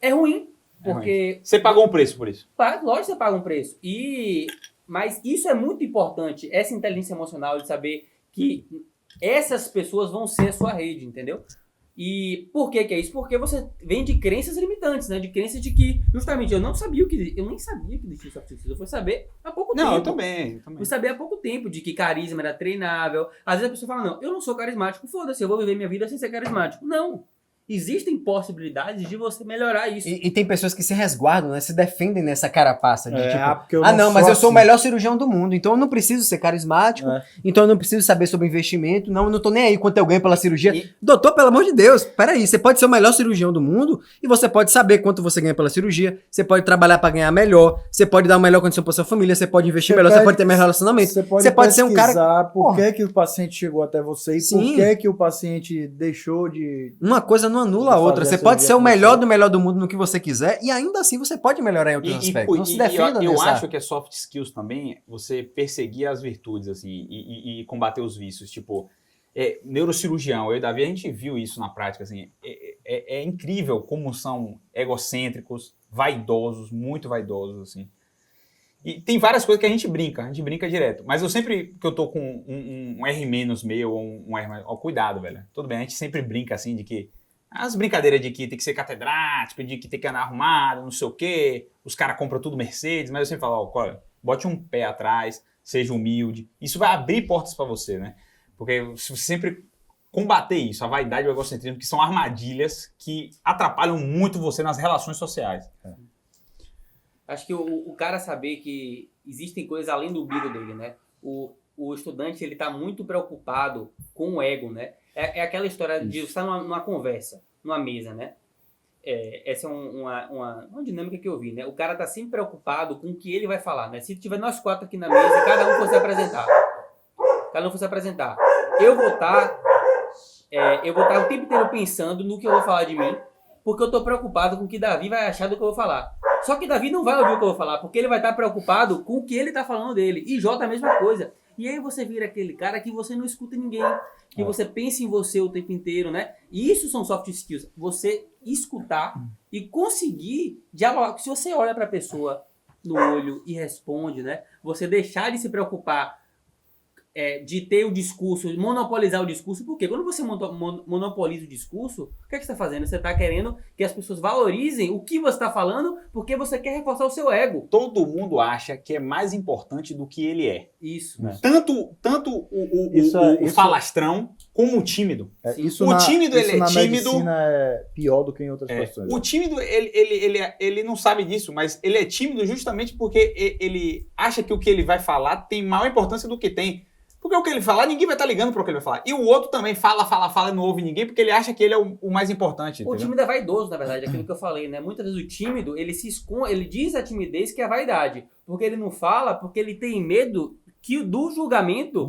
é ruim, porque... Você pagou um preço por isso. Lógico que você paga um preço. Mas isso é muito importante, essa inteligência emocional de saber que essas pessoas vão ser a sua rede, entendeu? E por que é isso? Porque você vem de crenças limitantes, né? De crenças de que, justamente, eu nem sabia que existia soft skills. Eu fui saber há pouco tempo. Não, eu também. Fui saber há pouco tempo de que carisma era treinável. Às vezes a pessoa fala, não, eu não sou carismático, foda-se, eu vou viver minha vida sem ser carismático. Não. Existem possibilidades de você melhorar isso. E tem pessoas que se resguardam, né? Se defendem nessa carapaça. De porque eu não, mas eu sou o assim. melhor cirurgião do mundo, então eu não preciso ser carismático, então eu não preciso saber sobre investimento, não, eu não tô nem aí quanto eu ganho pela cirurgia. Doutor, pelo amor de Deus, peraí, você pode ser o melhor cirurgião do mundo e você pode saber quanto você ganha pela cirurgia, você pode trabalhar pra ganhar melhor, você pode dar uma melhor condição pra sua família, você pode investir melhor, você pode ter melhor relacionamento. Você pode ser um cara... por que o paciente chegou até você e Sim. por que o paciente deixou de... Uma coisa não anula a outra. Você pode ser o melhor do mundo no que você quiser e ainda assim você pode melhorar em outros aspectos. Não se defenda eu nessa... acho que é soft skills também você perseguir as virtudes assim, e combater os vícios. Tipo, neurocirurgião, eu e Davi, a gente viu isso na prática. Assim, é incrível como são egocêntricos, vaidosos, muito vaidosos. Assim. E tem várias coisas que a gente brinca direto. Mas eu sempre que eu tô com um R- meu ou um R+, cuidado, velho. Tudo bem, a gente sempre brinca assim de que as brincadeiras de que tem que ser catedrático, de que tem que andar arrumado, não sei o quê, os caras compram tudo Mercedes, mas eu sempre falo, bote um pé atrás, seja humilde, isso vai abrir portas pra você, né? Porque se você sempre combater isso, a vaidade e o egocentrismo, que são armadilhas que atrapalham muito você nas relações sociais. Acho que o cara saber que existem coisas além do umbigo dele, né? O estudante, ele tá muito preocupado com o ego, né? É aquela história de estar numa conversa, numa mesa, né? Essa é uma dinâmica que eu vi, né? O cara tá sempre preocupado com o que ele vai falar, né? Se tiver nós 4 aqui na mesa, cada um fosse apresentar. Eu vou estar o tempo inteiro pensando no que eu vou falar de mim, porque eu tô preocupado com o que Davi vai achar do que eu vou falar. Só que Davi não vai ouvir o que eu vou falar, porque ele vai estar preocupado com o que ele tá falando dele. E Jota a mesma coisa. E aí você vira aquele cara que você não escuta ninguém, que você pensa em você o tempo inteiro, né? E isso são soft skills. Você escutar e conseguir dialogar. Se você olha pra pessoa no olho e responde, né? Você deixar de se preocupar de ter o discurso, monopolizar o discurso. Por quê? Quando você monopoliza o discurso, o que é que você está fazendo? Você está querendo que as pessoas valorizem o que você está falando porque você quer reforçar o seu ego. Todo mundo acha que é mais importante do que ele é. Isso. Tanto o falastrão como o tímido. O tímido, ele é na tímido. Medicina é pior do que em outras profissões. O tímido, ele não sabe disso, mas ele é tímido justamente porque ele acha que o que ele vai falar tem maior importância do que tem. Porque o que ele falar, ninguém vai estar ligando para o que ele vai falar. E o outro também fala e não ouve ninguém, porque ele acha que ele é o mais importante. O tímido é vaidoso, na verdade, aquilo que eu falei, né? Muitas vezes o tímido, ele se esconde, ele diz a timidez que é a vaidade. Porque ele não fala, porque ele tem medo do julgamento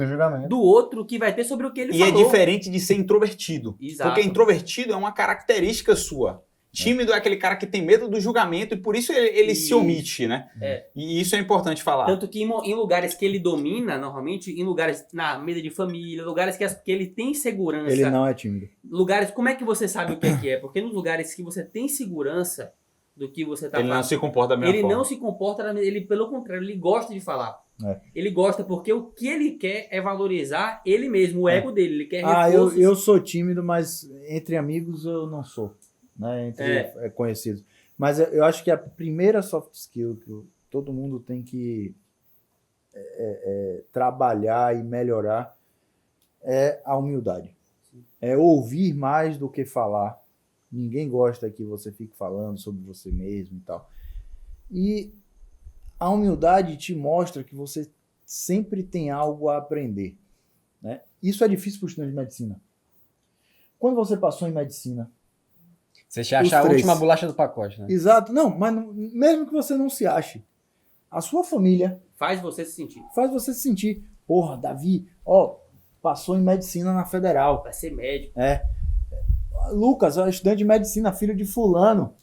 do outro que vai ter sobre o que ele falou. E é diferente de ser introvertido. Exato. Porque introvertido é uma característica sua. Tímido é aquele cara que tem medo do julgamento e por isso ele se omite, né? E isso é importante falar. Tanto que em lugares que ele domina, normalmente, em lugares na mesa de família, lugares que ele tem segurança. Ele não é tímido. Lugares, como é que você sabe o que é? Porque nos lugares que você tem segurança do que você está falando. Ele não se comporta da mesma forma. Ele não se comporta, ele pelo contrário, ele gosta de falar. Ele gosta porque o que ele quer é valorizar ele mesmo, o ego dele. Ele quer reforços. Eu sou tímido, mas entre amigos eu não sou. Né, entre conhecidos. Mas eu acho que a primeira soft skill que todo mundo tem que trabalhar e melhorar é a humildade. É ouvir mais do que falar. Ninguém gosta que você fique falando sobre você mesmo e tal. E a humildade te mostra que você sempre tem algo a aprender. Né? Isso é difícil para o estudante de medicina. Quando você passou em medicina, você se acha a última bolacha do pacote, né? Exato. Não, mas mesmo que você não se ache, a sua família faz você se sentir. Porra, Davi, passou em medicina na Federal. Vai ser médico. Lucas, estudante de medicina, filho de fulano.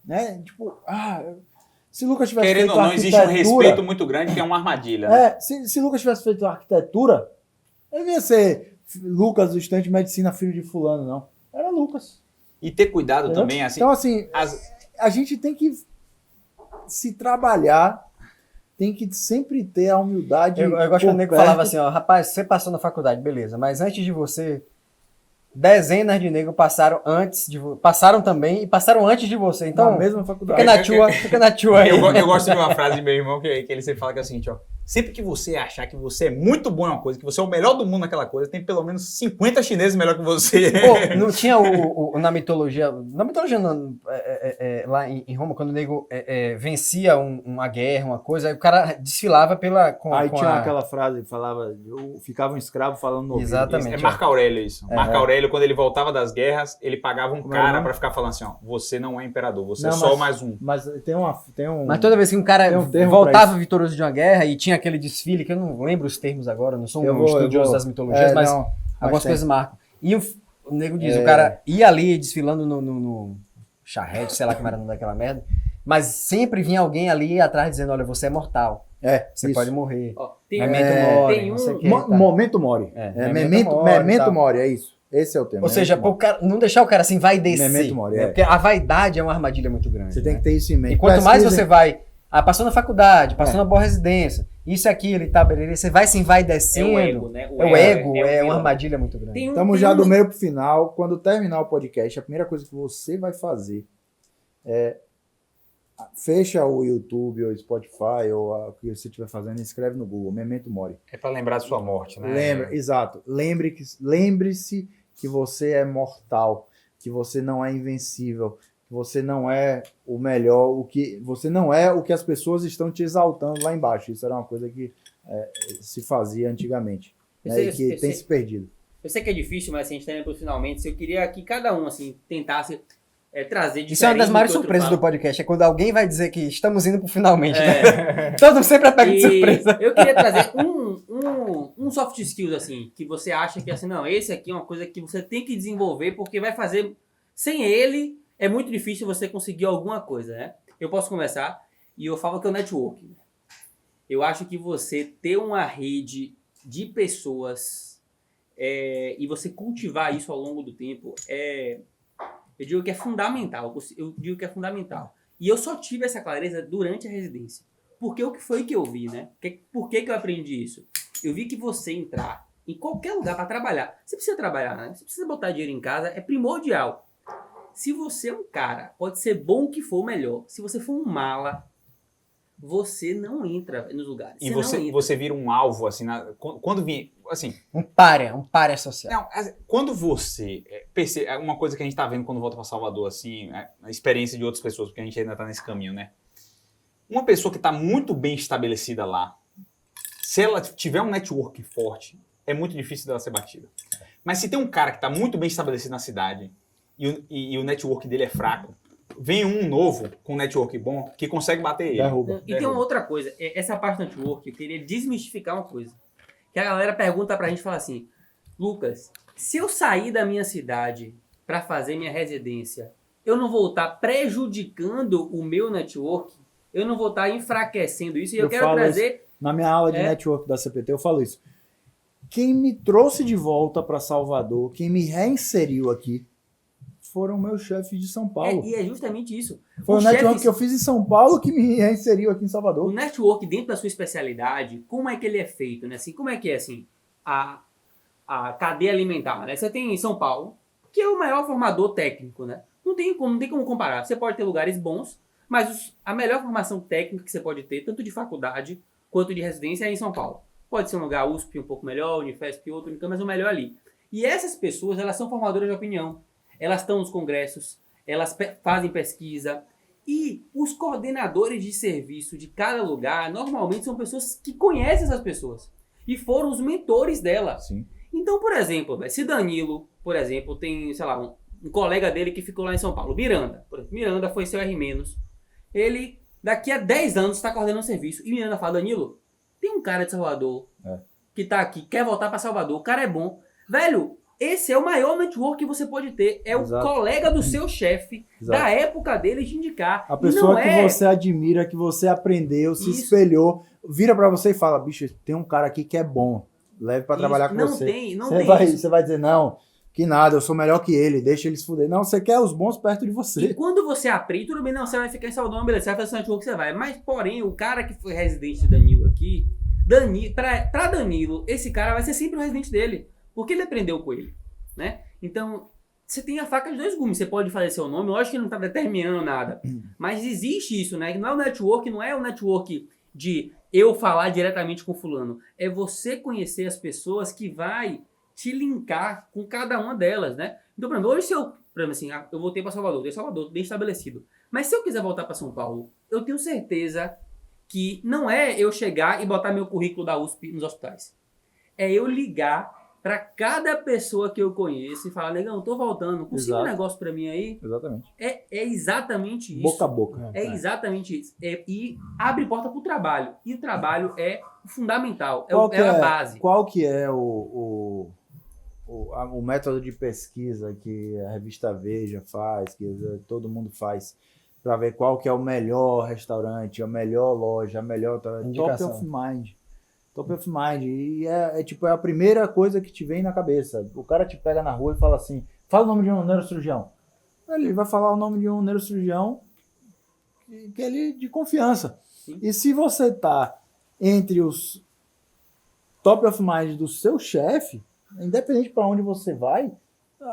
Né? Tipo, se Lucas tivesse querendo feito ou não, existe um respeito muito grande que é uma armadilha. Né? Se Lucas tivesse feito arquitetura, ele não ia ser Lucas, estudante de medicina, filho de fulano, não. Era Lucas. E ter cuidado também, assim... Então, assim, a gente tem que se trabalhar, tem que sempre ter a humildade. Eu gosto que o nego falava assim, rapaz, você passou na faculdade, beleza, mas antes de você, dezenas de negros passaram também e passaram antes de você. Então, na mesma faculdade. Fica na tua aí. Eu gosto de uma frase de meu irmão que ele sempre fala que é o seguinte, sempre que você achar que você é muito bom em uma coisa, que você é o melhor do mundo naquela coisa, tem pelo menos 50 chineses melhor que você. Pô, não tinha na mitologia não, lá em Roma, quando o nego vencia uma guerra, uma coisa, aí o cara desfilava tinha aquela frase que falava, ficava um escravo falando no ouvido. Exatamente. É Marco Aurélio isso. Marco Aurélio, quando ele voltava das guerras, ele pagava um cara pra ficar falando assim, você não é imperador, você é só mais um. Mas Mas toda vez que um cara voltava vitorioso de uma guerra e tinha aquele desfile, que eu não lembro os termos agora, não sou um estudioso das mitologias, mas algumas coisas marcam. E o nego diz, o cara ia ali desfilando no charrete, sei lá como era o nome daquela merda, mas sempre vinha alguém ali atrás dizendo, olha, você é mortal. Você pode morrer. Momento mori. Memento mori, é isso. Esse é o tema. Ou seja, pro cara, não deixar o cara assim, vai descer. Memento mori, Porque a vaidade é uma armadilha muito grande. Você tem que ter isso em mente. E quanto mais você vai... passou na faculdade, passou na boa residência, isso, aquilo e tal, beleza. Você vai descendo. É o ego, né? O ego é uma armadilha muito grande. Estamos já do meio pro final. Quando terminar o podcast, a primeira coisa que você vai fazer é fecha o YouTube ou Spotify ou o que você estiver fazendo e escreve no Google, Memento Mori. É para lembrar da sua morte, né? Exato. Lembre-se que você é mortal, que você não é invencível, que você não é o melhor, você não é o que as pessoas estão te exaltando lá embaixo. Isso era uma coisa que se fazia antigamente, e que tem se perdido. Eu sei que é difícil, mas assim, a gente está indo para finalmente. Eu queria que cada um assim, tentasse trazer diferente. Isso é uma das maiores surpresas do podcast, é quando alguém vai dizer que estamos indo para finalmente. Né? Todo sempre pega de surpresa. Eu queria trazer um soft skills, assim, que você acha que, assim, não, esse aqui é uma coisa que você tem que desenvolver, porque vai fazer... Sem ele, é muito difícil você conseguir alguma coisa, né? Eu posso começar, e eu falo que é o networking. Eu acho que você ter uma rede de pessoas e você cultivar isso ao longo do tempo eu digo que é fundamental. E eu só tive essa clareza durante a residência. Porque o que foi que eu vi, né? Por que eu aprendi isso? eu vi que você entrar em qualquer lugar para trabalhar, você precisa trabalhar, né? Você precisa botar dinheiro em casa, é primordial. Se você é um cara, pode ser bom o que for melhor. Se você for um mala, você não entra nos lugares. E não entra. você vira um alvo, assim, quando vir, assim... Um pária social. Não, quando você percebe, uma coisa que a gente tá vendo quando volta para Salvador, assim, a experiência de outras pessoas, porque a gente ainda tá nesse caminho, né? Uma pessoa que tá muito bem estabelecida lá, se ela tiver um network forte, é muito difícil dela ser batida. Mas se tem um cara que tá muito bem estabelecido na cidade e o network dele é fraco, vem um novo com um network bom que consegue bater ele. Derruba. E tem uma outra coisa, essa parte do network, eu queria desmistificar uma coisa. Que a galera pergunta pra gente, fala assim, Lucas, se eu sair da minha cidade pra fazer minha residência, eu não vou estar prejudicando o meu network? Eu não vou estar enfraquecendo isso? E eu quero trazer... Na minha aula de network da CPT, eu falo isso. Quem me trouxe de volta para Salvador, quem me reinseriu aqui, foram meus chefes de São Paulo. E é justamente isso. Foi o network que eu fiz em São Paulo que me reinseriu aqui em O Salvador. network, dentro da sua especialidade, como é que ele é feito, né? Assim, como é que é, assim, a cadeia alimentar, né? Você tem em São Paulo, que é o maior formador técnico, né? Não tem como comparar. Você pode ter lugares bons, mas a melhor formação técnica que você pode ter, tanto de faculdade quanto de residência, é em São Paulo. Pode ser um lugar USP um pouco melhor, Unifesp outro, mas o melhor ali. E essas pessoas, elas são formadoras de opinião. Elas estão nos congressos, elas fazem pesquisa. E os coordenadores de serviço de cada lugar, normalmente são pessoas que conhecem essas pessoas. E foram os mentores dela. Sim. Então, por exemplo, se Danilo, por exemplo, tem, sei lá, um colega dele que ficou lá em São Paulo, Miranda. Por exemplo, Miranda foi seu R-. Ele, daqui a 10 anos, está coordenando um serviço. E Miranda fala, Danilo, tem um cara de Salvador que tá aqui, quer voltar para Salvador, o cara é bom. Velho, esse é o maior network que você pode ter. É Exato. O colega do seu chefe, da época dele, te indicar. A pessoa que você admira, que você aprendeu, se espelhou, vira pra você e fala, bicho, tem um cara aqui que é bom, leve pra trabalhar com você. Você vai dizer, não, que nada, eu sou melhor que ele, deixa ele se fuder. Não, você quer os bons perto de você. E quando você aprende, tudo bem, não, você vai ficar em Salvador, beleza, você vai fazer network, você vai. Mas, porém, o cara que foi residente de Danilo aqui, pra Danilo, esse cara vai ser sempre o residente dele, porque ele aprendeu com ele, né? Então, você tem a faca de dois gumes, você pode fazer seu nome, lógico que não está determinando nada, mas existe isso, né? Não é o network de eu falar diretamente com fulano, é você conhecer as pessoas que vai te linkar com cada uma delas, né? Então, por exemplo, hoje eu voltei para Salvador, bem estabelecido, mas se eu quiser voltar para São Paulo, eu tenho certeza que não é eu chegar e botar meu currículo da USP nos hospitais, é eu ligar para cada pessoa que eu conheço e falar, negão, tô voltando, consiga um negócio para mim aí? Exatamente. É exatamente isso. Boca a boca. É exatamente isso. E abre porta pro trabalho. E o trabalho é fundamental, é a base. Qual que é o método de pesquisa que a revista Veja faz, que todo mundo faz, para ver qual que é o melhor restaurante, a melhor loja, a melhor... Top of Mind. Top of Mind. E é a primeira coisa que te vem na cabeça. O cara te pega na rua e fala assim, fala o nome de um neurocirurgião. Ele vai falar o nome de um neurocirurgião que ele de confiança. Sim. E se você tá entre os top of mind do seu chefe, independente para onde você vai,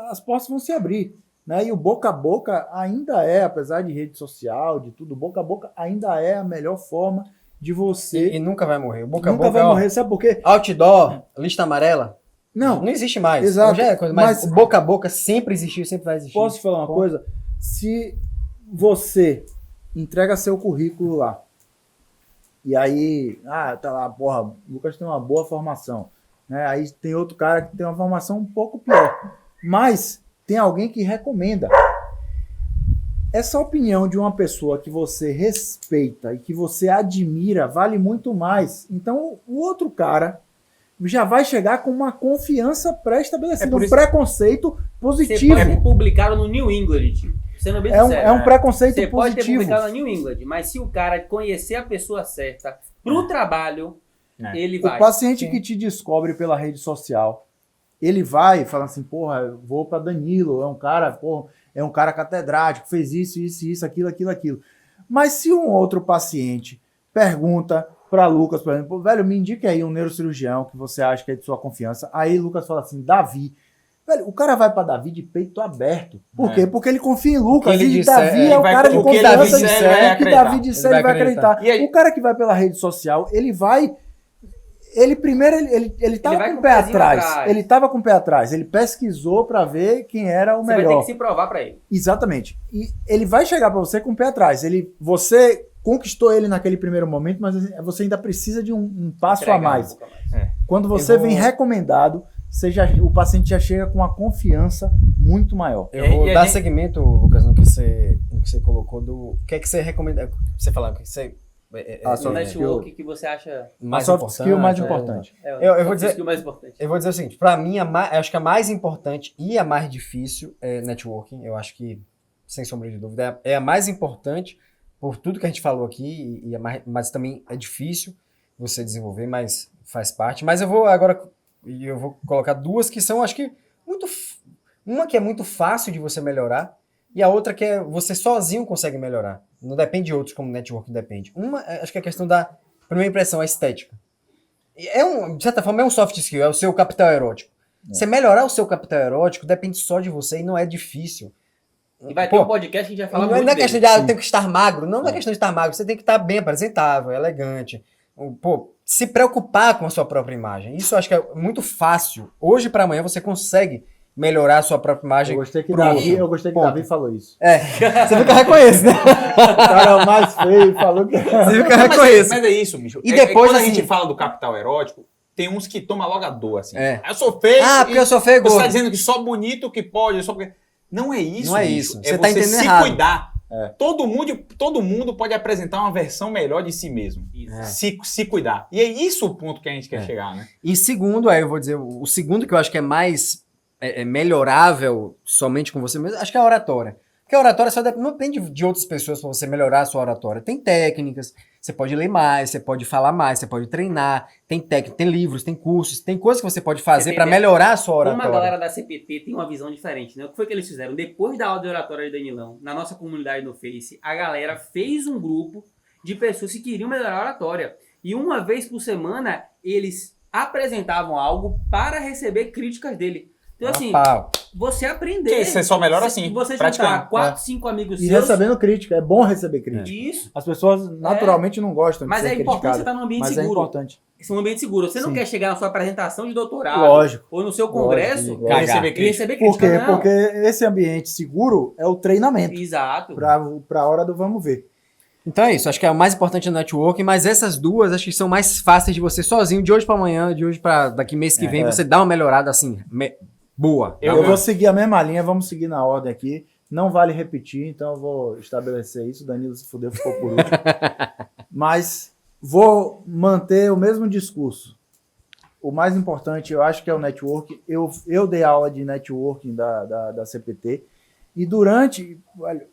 as portas vão se abrir. Né? E o boca a boca ainda é, apesar de rede social, de tudo, boca a boca ainda é a melhor forma de você... E nunca vai morrer. O boca a nunca boca vai morrer, sabe por quê? Outdoor, lista amarela, não existe mais. Exato. Hoje é coisa, mas boca a boca sempre existiu, sempre vai existir. Posso te falar uma coisa? Se você entrega seu currículo lá, e aí, tá lá, porra, o Lucas tem uma boa formação, né? Aí tem outro cara que tem uma formação um pouco pior, mas tem alguém que recomenda. Essa opinião de uma pessoa que você respeita e que você admira vale muito mais. Então, o outro cara já vai chegar com uma confiança pré-estabelecida, um preconceito positivo. Você pode ter publicado no New England, sendo bem sincero. É um preconceito positivo. Você pode ter publicado no New England, mas se o cara conhecer a pessoa certa pro trabalho, ele vai. O paciente que te descobre pela rede social, ele vai falar assim, porra, eu vou para Danilo, é um cara catedrático, fez isso, aquilo. Mas se um outro paciente pergunta, para Lucas, por exemplo, velho, me indique aí um neurocirurgião que você acha que é de sua confiança. Aí Lucas fala assim, Davi. Velho, o cara vai para Davi de peito aberto. Por quê? Porque ele confia em Lucas. Ele E disser, Davi é o vai- cara de o que ele confiança. disser, O ele vai que acreditar. Davi disser, Ele ele vai vai acreditar. E aí- O cara que vai pela rede social, ele vai... Ele primeiro, ele tava vai com com o pé o pezinho atrás. atrás. Ele tava com o pé atrás. Ele pesquisou para ver quem era o Você vai ter melhor. que se provar pra ele. Exatamente. E ele vai chegar para você com o pé atrás. Você conquistou ele naquele primeiro momento, mas você ainda precisa de um passo a Entregar mais. um pouco a mais. Quando você Eu vou- vem recomendado, o paciente já chega com uma confiança muito maior. Eu vou E a dar gente- segmento, Lucas, no que você colocou do... O que é que você recomenda? Você falando, o que você... Ah, No soft network que você acha A soft skill mais é. importante. Eu vou soft dizer- skill mais importante. Eu vou dizer o seguinte, pra mim, acho que a mais importante e a mais difícil é networking. Eu acho que, sem sombra de dúvida, é a mais importante por tudo que a gente falou aqui, mas também é difícil você desenvolver, mas faz parte. Mas eu vou colocar duas que são, acho que, uma que é muito fácil de você melhorar e a outra que você sozinho consegue melhorar. Não depende de outros, como networking depende. Uma, acho que é a questão da primeira impressão, a estética. De certa forma, é um soft skill, é o seu capital erótico. Você melhorar o seu capital erótico depende só de você e não é difícil. E vai ter um podcast que a gente vai falar Não muito é dele. questão de, eu tenho que estar magro. Não é questão de estar magro. Você tem que estar bem apresentável, elegante. Se preocupar com a sua própria imagem. Isso eu acho que é muito fácil. Hoje para amanhã você consegue melhorar a sua própria imagem. Eu gostei que pro outro. Ponto. Davi falou isso. Você viu que eu reconheço, né? O cara mais feio falou que... Você viu que eu Mas reconheço. é isso, bicho. E depois, quando a assim- gente fala do capital erótico, tem uns que tomam logo a dor, assim. É. Eu sou feio. Porque eu sou feio e Você tá gordo. dizendo que só bonito que pode, só porque... Não é isso, Não é bicho. isso. É Você tá você entendendo se errado. cuidar. Todo mundo pode apresentar uma versão melhor de si mesmo. Isso. Se cuidar. E é isso o ponto que a gente quer chegar, né? E segundo, aí eu vou dizer, o segundo que eu acho que é mais melhorável somente com você mesmo, acho que é a oratória. Porque a oratória não depende de outras pessoas para você melhorar a sua oratória. Tem técnicas, você pode ler mais, você pode falar mais, você pode treinar, tem técnica, tem livros, tem cursos, tem coisas que você pode fazer para melhorar a sua Como oratória. a galera da CPT tem uma visão diferente, né? O que foi que eles fizeram? Depois da aula de oratória de Danilão, na nossa comunidade no Face, a galera fez um grupo de pessoas que queriam melhorar a oratória. E uma vez por semana, eles apresentavam algo para receber críticas dele. Então, assim, Pau. você aprender. Que você só melhora assim, Você praticando. juntar 4, 5 amigos E seus. recebendo crítica. É bom receber crítica. Isso. As pessoas naturalmente não gostam de Mas ser é importante criticadas. você estar num ambiente Mas seguro. é importante. Esse é um ambiente seguro. Você não Sim. quer chegar na sua apresentação de doutorado Lógico. ou no seu congresso Lógico. E Cagar. receber e crítica. receber Por crítica. quê? Não. Porque esse ambiente seguro é o treinamento. Exato. Para a hora do vamos ver. Então é isso, acho que é o mais importante no networking, mas essas duas acho que são mais fáceis de você sozinho, de hoje para amanhã, de hoje para daqui mês que vem, você dá uma melhorada assim, boa. Eu Eu vou seguir a mesma linha, vamos seguir na ordem aqui. Não vale repetir, então eu vou estabelecer isso. O Danilo se fudeu, ficou por último. Mas vou manter o mesmo discurso. O mais importante, eu acho que é o networking. Eu dei aula de networking da CPT e durante... Olha,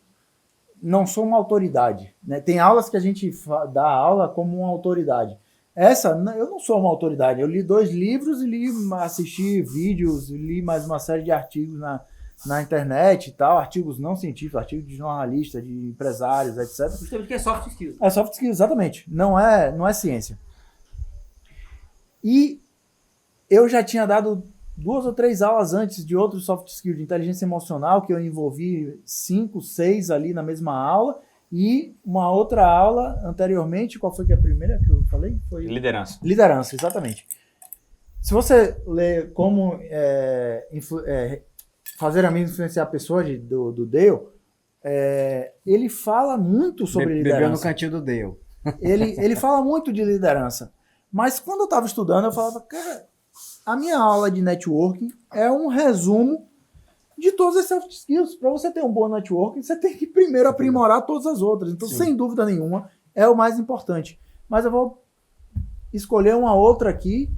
não sou uma autoridade, né? Tem aulas que a gente dá aula como uma autoridade. Essa, eu não sou uma autoridade. Eu li 2 livros e assisti vídeos, li mais uma série de artigos na internet e tal, artigos não científicos, artigos de jornalista, de empresários, etc. Justamente que é soft skills. É soft skills, exatamente. Não é ciência. E eu já tinha dado 2 ou 3 aulas antes de outros soft skills de inteligência emocional, que eu envolvi 5, 6 ali na mesma aula, e uma outra aula anteriormente, qual foi que é a primeira que eu falei? Foi Liderança. liderança, exatamente. Se você ler como fazer amigos influenciar pessoas do Dale, ele fala muito sobre Bebeu no liderança. cantinho do Dale. Ele fala muito de liderança. Mas quando eu estava estudando, eu falava, cara, a minha aula de networking é um resumo de todas as soft skills. Para você ter um bom networking, você tem que primeiro aprimorar todas as outras. Então, sem dúvida nenhuma, é o mais importante. Mas eu vou escolher uma outra aqui.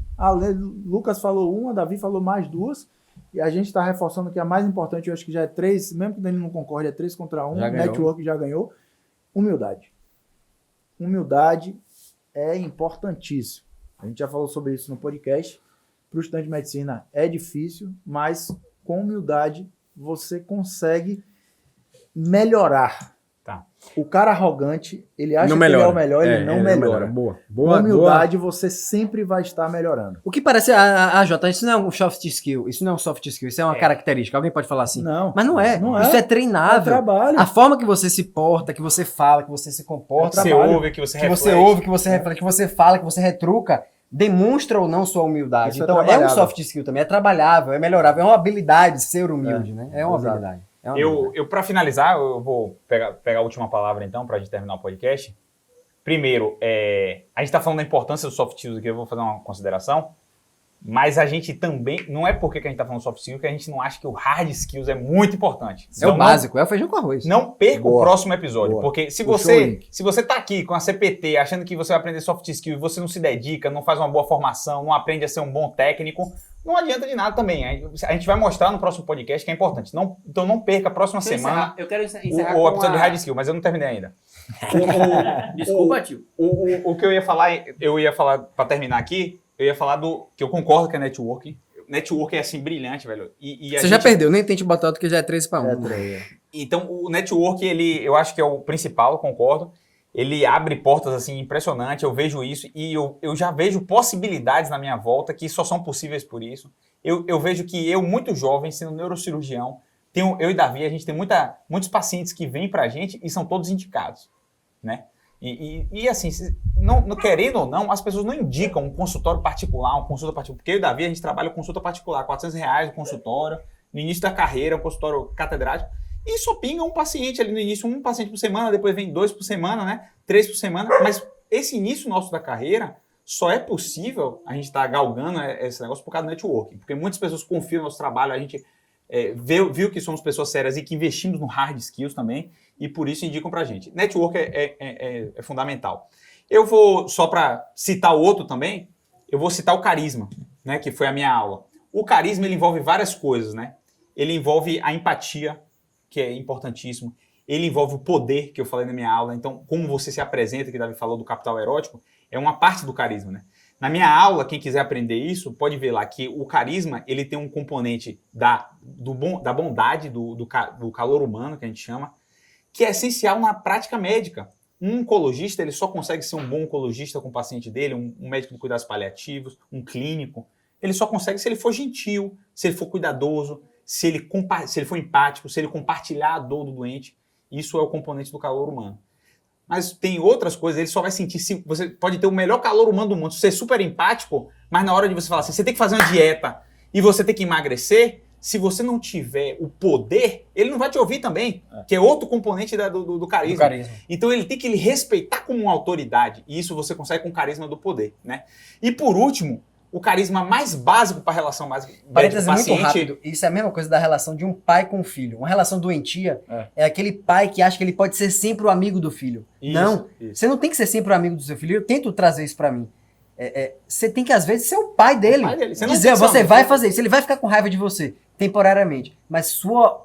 Lucas falou uma, Davi falou mais 2. E a gente está reforçando que a mais importante, eu acho que já é 3, mesmo que o Danilo não concorde, é 3 contra 1. Já ganhou. Network já ganhou. Humildade. Humildade é importantíssimo. A gente já falou sobre isso no podcast. Para o estudante de medicina é difícil, mas com humildade você consegue melhorar. O cara arrogante, ele acha Não que ele é melhora. o melhor, ele não melhora. Boa. Com humildade, você sempre vai estar melhorando. O que parece, a Jota, isso não é um soft skill, isso não é um soft skill, isso é uma característica. Alguém pode falar assim. Não. Mas não é. Não é. Isso é É treinável. trabalho. A forma que você se porta, que você fala, que você se comporta, Você trabalho. ouve, que você que reflete. você ouve, que você reflete, que você fala, que você retruca, demonstra ou não sua humildade. Isso é Então é um trabalhável. soft skill também, é trabalhável, é melhorável, é uma habilidade ser humilde, né? É uma exato. habilidade. É uma habilidade. Eu para finalizar, eu vou pegar a última palavra então, pra gente terminar o podcast. Primeiro, a gente tá falando da importância dos soft skills aqui, eu vou fazer uma consideração, mas a gente também, não é porque que a gente tá falando soft skills que a gente não acha que o hard skills é muito importante. É o básico, é o feijão com arroz. Não perca Boa. o próximo episódio, Boa. porque se Puxou o você, link. se você tá aqui com a CPT achando que você vai aprender soft skills e você não se dedica, não faz uma boa formação, não aprende a ser um bom técnico, não adianta de nada também. A gente vai mostrar no próximo podcast que é importante. Então não perca a próxima semana Eu quero encerrar o com episódio de a- hard skill, mas eu não terminei ainda. Desculpa, tio. O que eu ia falar para terminar aqui, eu ia falar do que eu concordo que é networking. Networking é assim brilhante, velho. E a Você já gente- perdeu, nem tente botar outro que já é 3-1. É três. Então, o network, eu acho que é o principal, eu concordo. Ele abre portas, assim, impressionante. Eu vejo isso e eu já vejo possibilidades na minha volta que só são possíveis por isso. Eu vejo que eu, muito jovem, sendo neurocirurgião, eu e Davi, a gente tem muitos pacientes que vêm pra gente e são todos indicados, né? E assim, não querendo ou não, as pessoas não indicam um consultório particular, uma consulta particular. Porque eu e Davi, a gente trabalha com consulta particular, R$400 o consultório, no início da carreira, um consultório catedrático. E só pinga um paciente ali no início, um paciente por semana, depois vem 2 por semana, né? 3 por semana. Mas esse início nosso da carreira só é possível a gente estar galgando esse negócio por causa do networking. Porque muitas pessoas confiam no nosso trabalho, a gente viu que somos pessoas sérias e que investimos no hard skills também, e por isso indicam pra gente. Network é fundamental. Eu vou, só para citar o outro também, eu vou citar o carisma, né? Que foi a minha aula. O carisma, ele envolve várias coisas, né? Ele envolve a empatia, que é importantíssimo. Ele envolve o poder, que eu falei na minha aula. Então, como você se apresenta, que o Davi falou do capital erótico, é uma parte do carisma, né? Na minha aula, quem quiser aprender isso, pode ver lá que o carisma, ele tem um componente da bondade, do calor humano, que a gente chama, que é essencial na prática médica. Um oncologista, ele só consegue ser um bom oncologista com o paciente dele, um médico de cuidados paliativos, um clínico. Ele só consegue se ele for gentil, se ele for cuidadoso, se ele for empático, se ele compartilhar a dor do doente. Isso é o componente do calor humano. Mas tem outras coisas, ele só vai sentir, se você pode ter o melhor calor humano do mundo, ser super empático, mas na hora de você falar assim, você tem que fazer uma dieta e você tem que emagrecer, se você não tiver o poder, ele não vai te ouvir também, que é outro componente do carisma. Do carisma. Então ele tem que lhe respeitar como uma autoridade, e isso você consegue com o carisma do poder, né? E por último, o carisma mais básico para a relação mais Parênteses muito médico-paciente. rápido. Isso é a mesma coisa da relação de um pai com o filho. Uma relação doentia é aquele pai que acha que ele pode ser sempre o amigo do filho. Isso, Não, isso. você não tem que ser sempre o amigo do seu filho. Eu tento trazer isso pra mim. Você tem que, às vezes, ser o pai dele. O pai dele. Você não Dizer, tem que ser você amigo. vai fazer isso. Ele vai ficar com raiva de você, temporariamente. Mas sua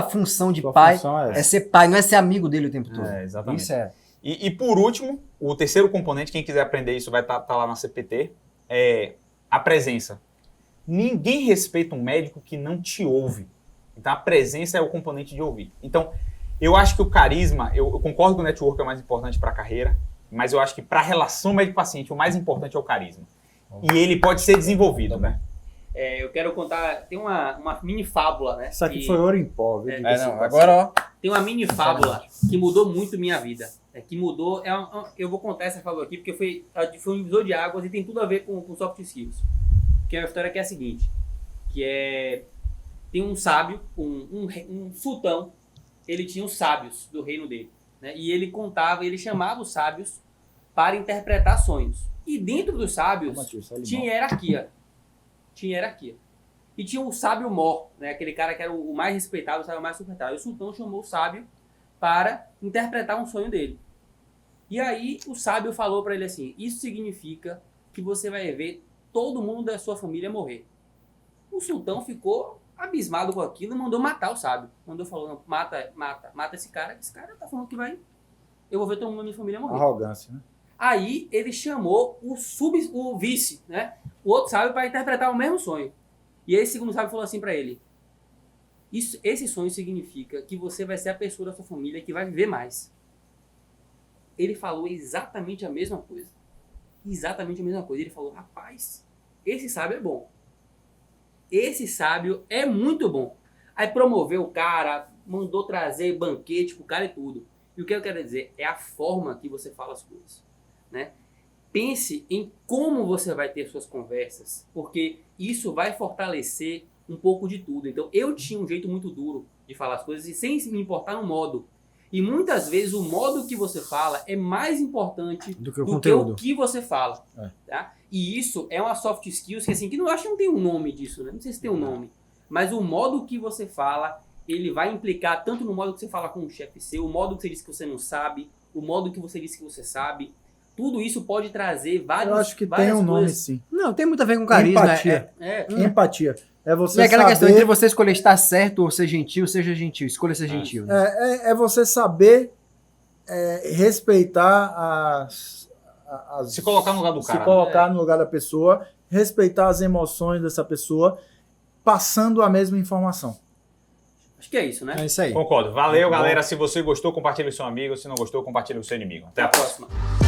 função de Sua pai função é essa. é ser pai, não é ser amigo dele o tempo todo. Exatamente. Isso é. E por último, o terceiro componente, quem quiser aprender isso vai estar lá na CPT, é a presença. Ninguém respeita um médico que não te ouve. Então a presença é o componente de ouvir. Então eu acho que o carisma, eu concordo que o network é o mais importante para a carreira, mas eu acho que para a relação médico-paciente o mais importante é o carisma. E ele pode ser desenvolvido, né? Eu quero contar, tem uma mini fábula, né? Isso aqui que- foi ouro em pó, viu? Agora, ó. Tem uma mini fábula que mudou muito minha vida. Que mudou. Eu vou contar essa fábula aqui porque foi um divisor de águas e tem tudo a ver com soft skills. Que é uma história que é a seguinte: tem um sábio, um sultão, ele tinha os sábios do reino dele. Né? E ele chamava os sábios para interpretar sonhos. E dentro dos sábios tinha hierarquia. E tinha o sábio mor, né? Aquele cara que era o mais respeitado, o sábio mais respeitado. E o sultão chamou o sábio para interpretar um sonho dele. E aí o sábio falou para ele assim: isso significa que você vai ver todo mundo da sua família morrer. O sultão ficou abismado com aquilo e mandou matar o sábio. Falou, não, mata esse cara tá falando que eu vou ver todo mundo da minha família morrer. Arrogância, né? Aí ele chamou o vice, né? O outro sábio para interpretar o mesmo sonho. E aí o segundo sábio falou assim para ele: Esse sonho significa que você vai ser a pessoa da sua família que vai viver mais. Ele falou exatamente a mesma coisa. Exatamente a mesma coisa. Ele falou, rapaz, esse sábio é bom. Esse sábio é muito bom. Aí promoveu o cara, mandou trazer banquete pro cara e tudo. E o que eu quero dizer é a forma que você fala as coisas, né? Pense em como você vai ter suas conversas, porque isso vai fortalecer um pouco de tudo. Então, eu tinha um jeito muito duro de falar as coisas e sem me importar no modo. E muitas vezes o modo que você fala é mais importante Do que o do conteúdo. que você fala. É. Tá? E isso é uma soft skills que, assim, que não acho que não tem um nome disso, né? Não sei se tem um nome. Mas o modo que você fala, ele vai implicar tanto no modo que você fala com o chefe seu, o modo que você disse que você não sabe, o modo que você disse que você sabe. Tudo isso pode trazer vários. Eu acho que tem várias um nome, coisas. sim. Não, tem muito a ver com carisma. Empatia. Empatia. É você Não é aquela saber... questão entre você escolher estar certo ou ser gentil, seja gentil. Escolha ser gentil. Né? É você saber respeitar as... Se colocar no lugar do cara. Se colocar no lugar da pessoa, respeitar as emoções dessa pessoa, passando a mesma informação. Acho que é isso, né? É isso aí. Concordo. Valeu, Muito bom. galera. Se você gostou, compartilhe com seu amigo. Se não gostou, compartilhe com seu inimigo. Até a Até a próxima. próxima.